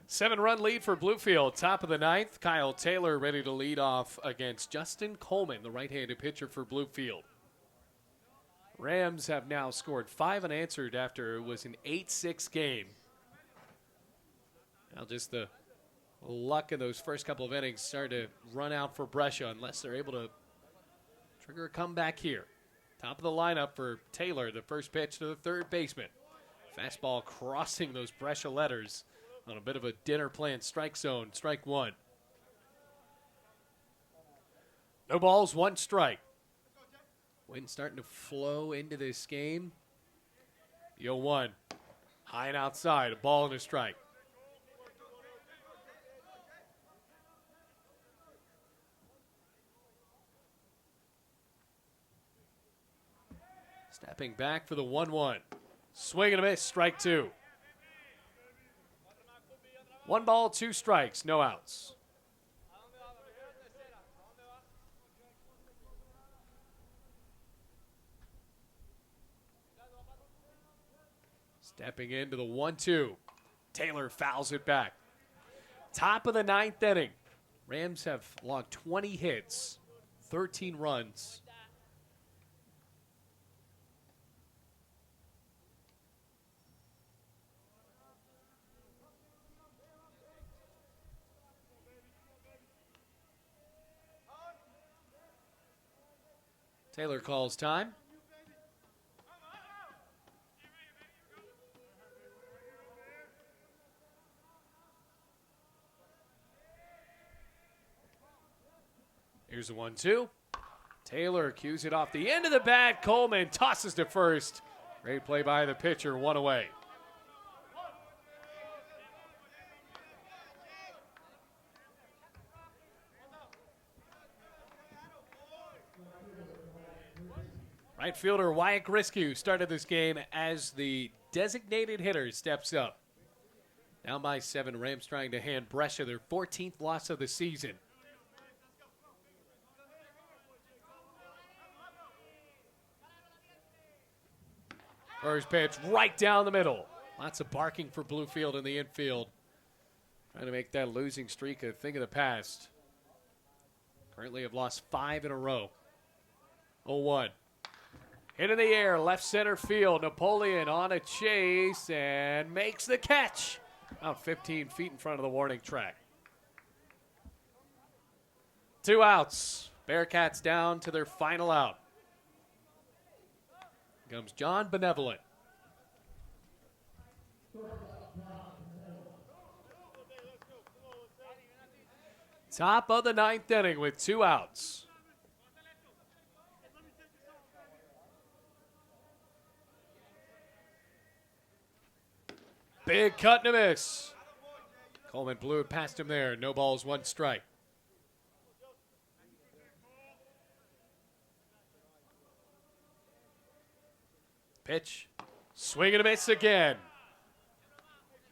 Seven-run lead for Bluefield. Top of the 9th. Kyle Taylor ready to lead off against Justin Coleman, the right-handed pitcher for Bluefield. Rams have now scored 5 unanswered after it was an 8-6 game. Now just the luck in those first couple of innings started to run out for Brescia unless they're able to trigger a comeback here. Top of the lineup for Taylor, the first pitch to the third baseman. Fastball crossing those Brescia letters on a bit of a dinner plan strike zone. Strike one. No balls, 1 strike. Wind starting to flow into this game. The 0-1. High and outside. A ball and a strike. Stepping back for the 1-1. Swing and a miss. Strike 2. 1 ball, 2 strikes. No outs. Stepping into the 1-2. Taylor fouls it back. Top of the 9th inning. Rams have logged 20 hits, 13 runs. Taylor calls time. Here's the 1-2. Taylor cues it off the end of the bat. Coleman tosses to first. Great play by the pitcher, 1 away. Right fielder Wyatt Griskew started this game as the designated hitter steps up. Down by 7, Rams trying to hand Brescia their 14th loss of the season. First pitch right down the middle. Lots of barking for Bluefield in the infield. Trying to make that losing streak a thing of the past. Currently have lost 5 in a row. 0-1. Hit in the air, left center field. Napoleon on a chase and makes the catch. About 15 feet in front of the warning track. 2 outs. Bearcats down to their final out. Here comes John Benevolent. Top of the 9th inning with 2 outs. Big cut and a miss. Coleman blew it past him there. No balls, 1 strike. Pitch. Swing and a miss again.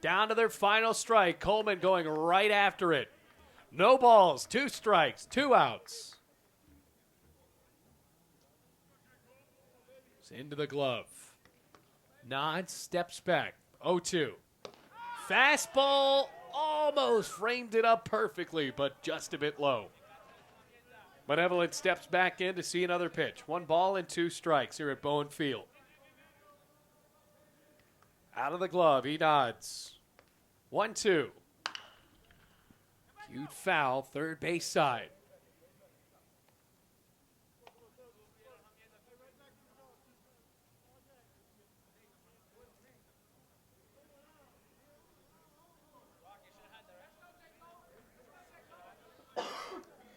Down to their final strike. Coleman going right after it. No balls, 2 strikes, 2 outs. It's into the glove. Nods, steps back. 0-2. Fastball almost framed it up perfectly, but just a bit low. Benevolent steps back in to see another pitch. 1 ball and 2 strikes here at Bowen Field. Out of the glove, he nods. 1-2. Cute foul, third base side.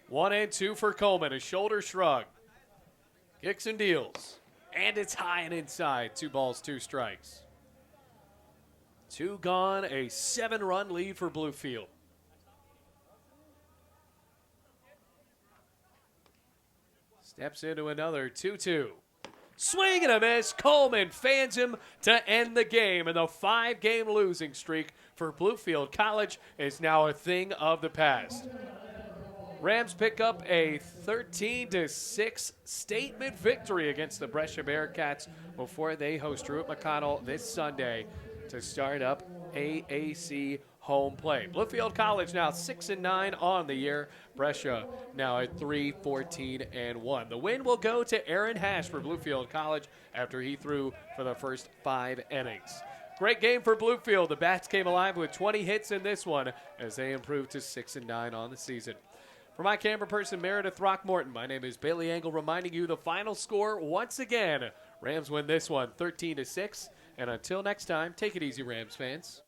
One and 2 for Coleman, a shoulder shrug. Kicks and deals. And it's high and inside. 2 balls, 2 strikes. 2 gone, a 7-run lead for Bluefield. Steps into another 2-2. Swing and a miss. Coleman fans him to end the game, and the 5-game losing streak for Bluefield College is now a thing of the past. Rams pick up a 13-6 statement victory against the Brescia Bearcats before they host Druitt McConnell this Sunday to start up AAC home play. Bluefield College now 6-9 on the year. Brescia now at 3-14-1. The win will go to Aaron Hash for Bluefield College after he threw for the first 5 innings. Great game for Bluefield. The Bats came alive with 20 hits in this one as they improved to 6-9 on the season. For my camera person, Meredith Throckmorton, my name is Bailey Engel, reminding you the final score once again. Rams win this one 13-6. And until next time, take it easy, Rams fans.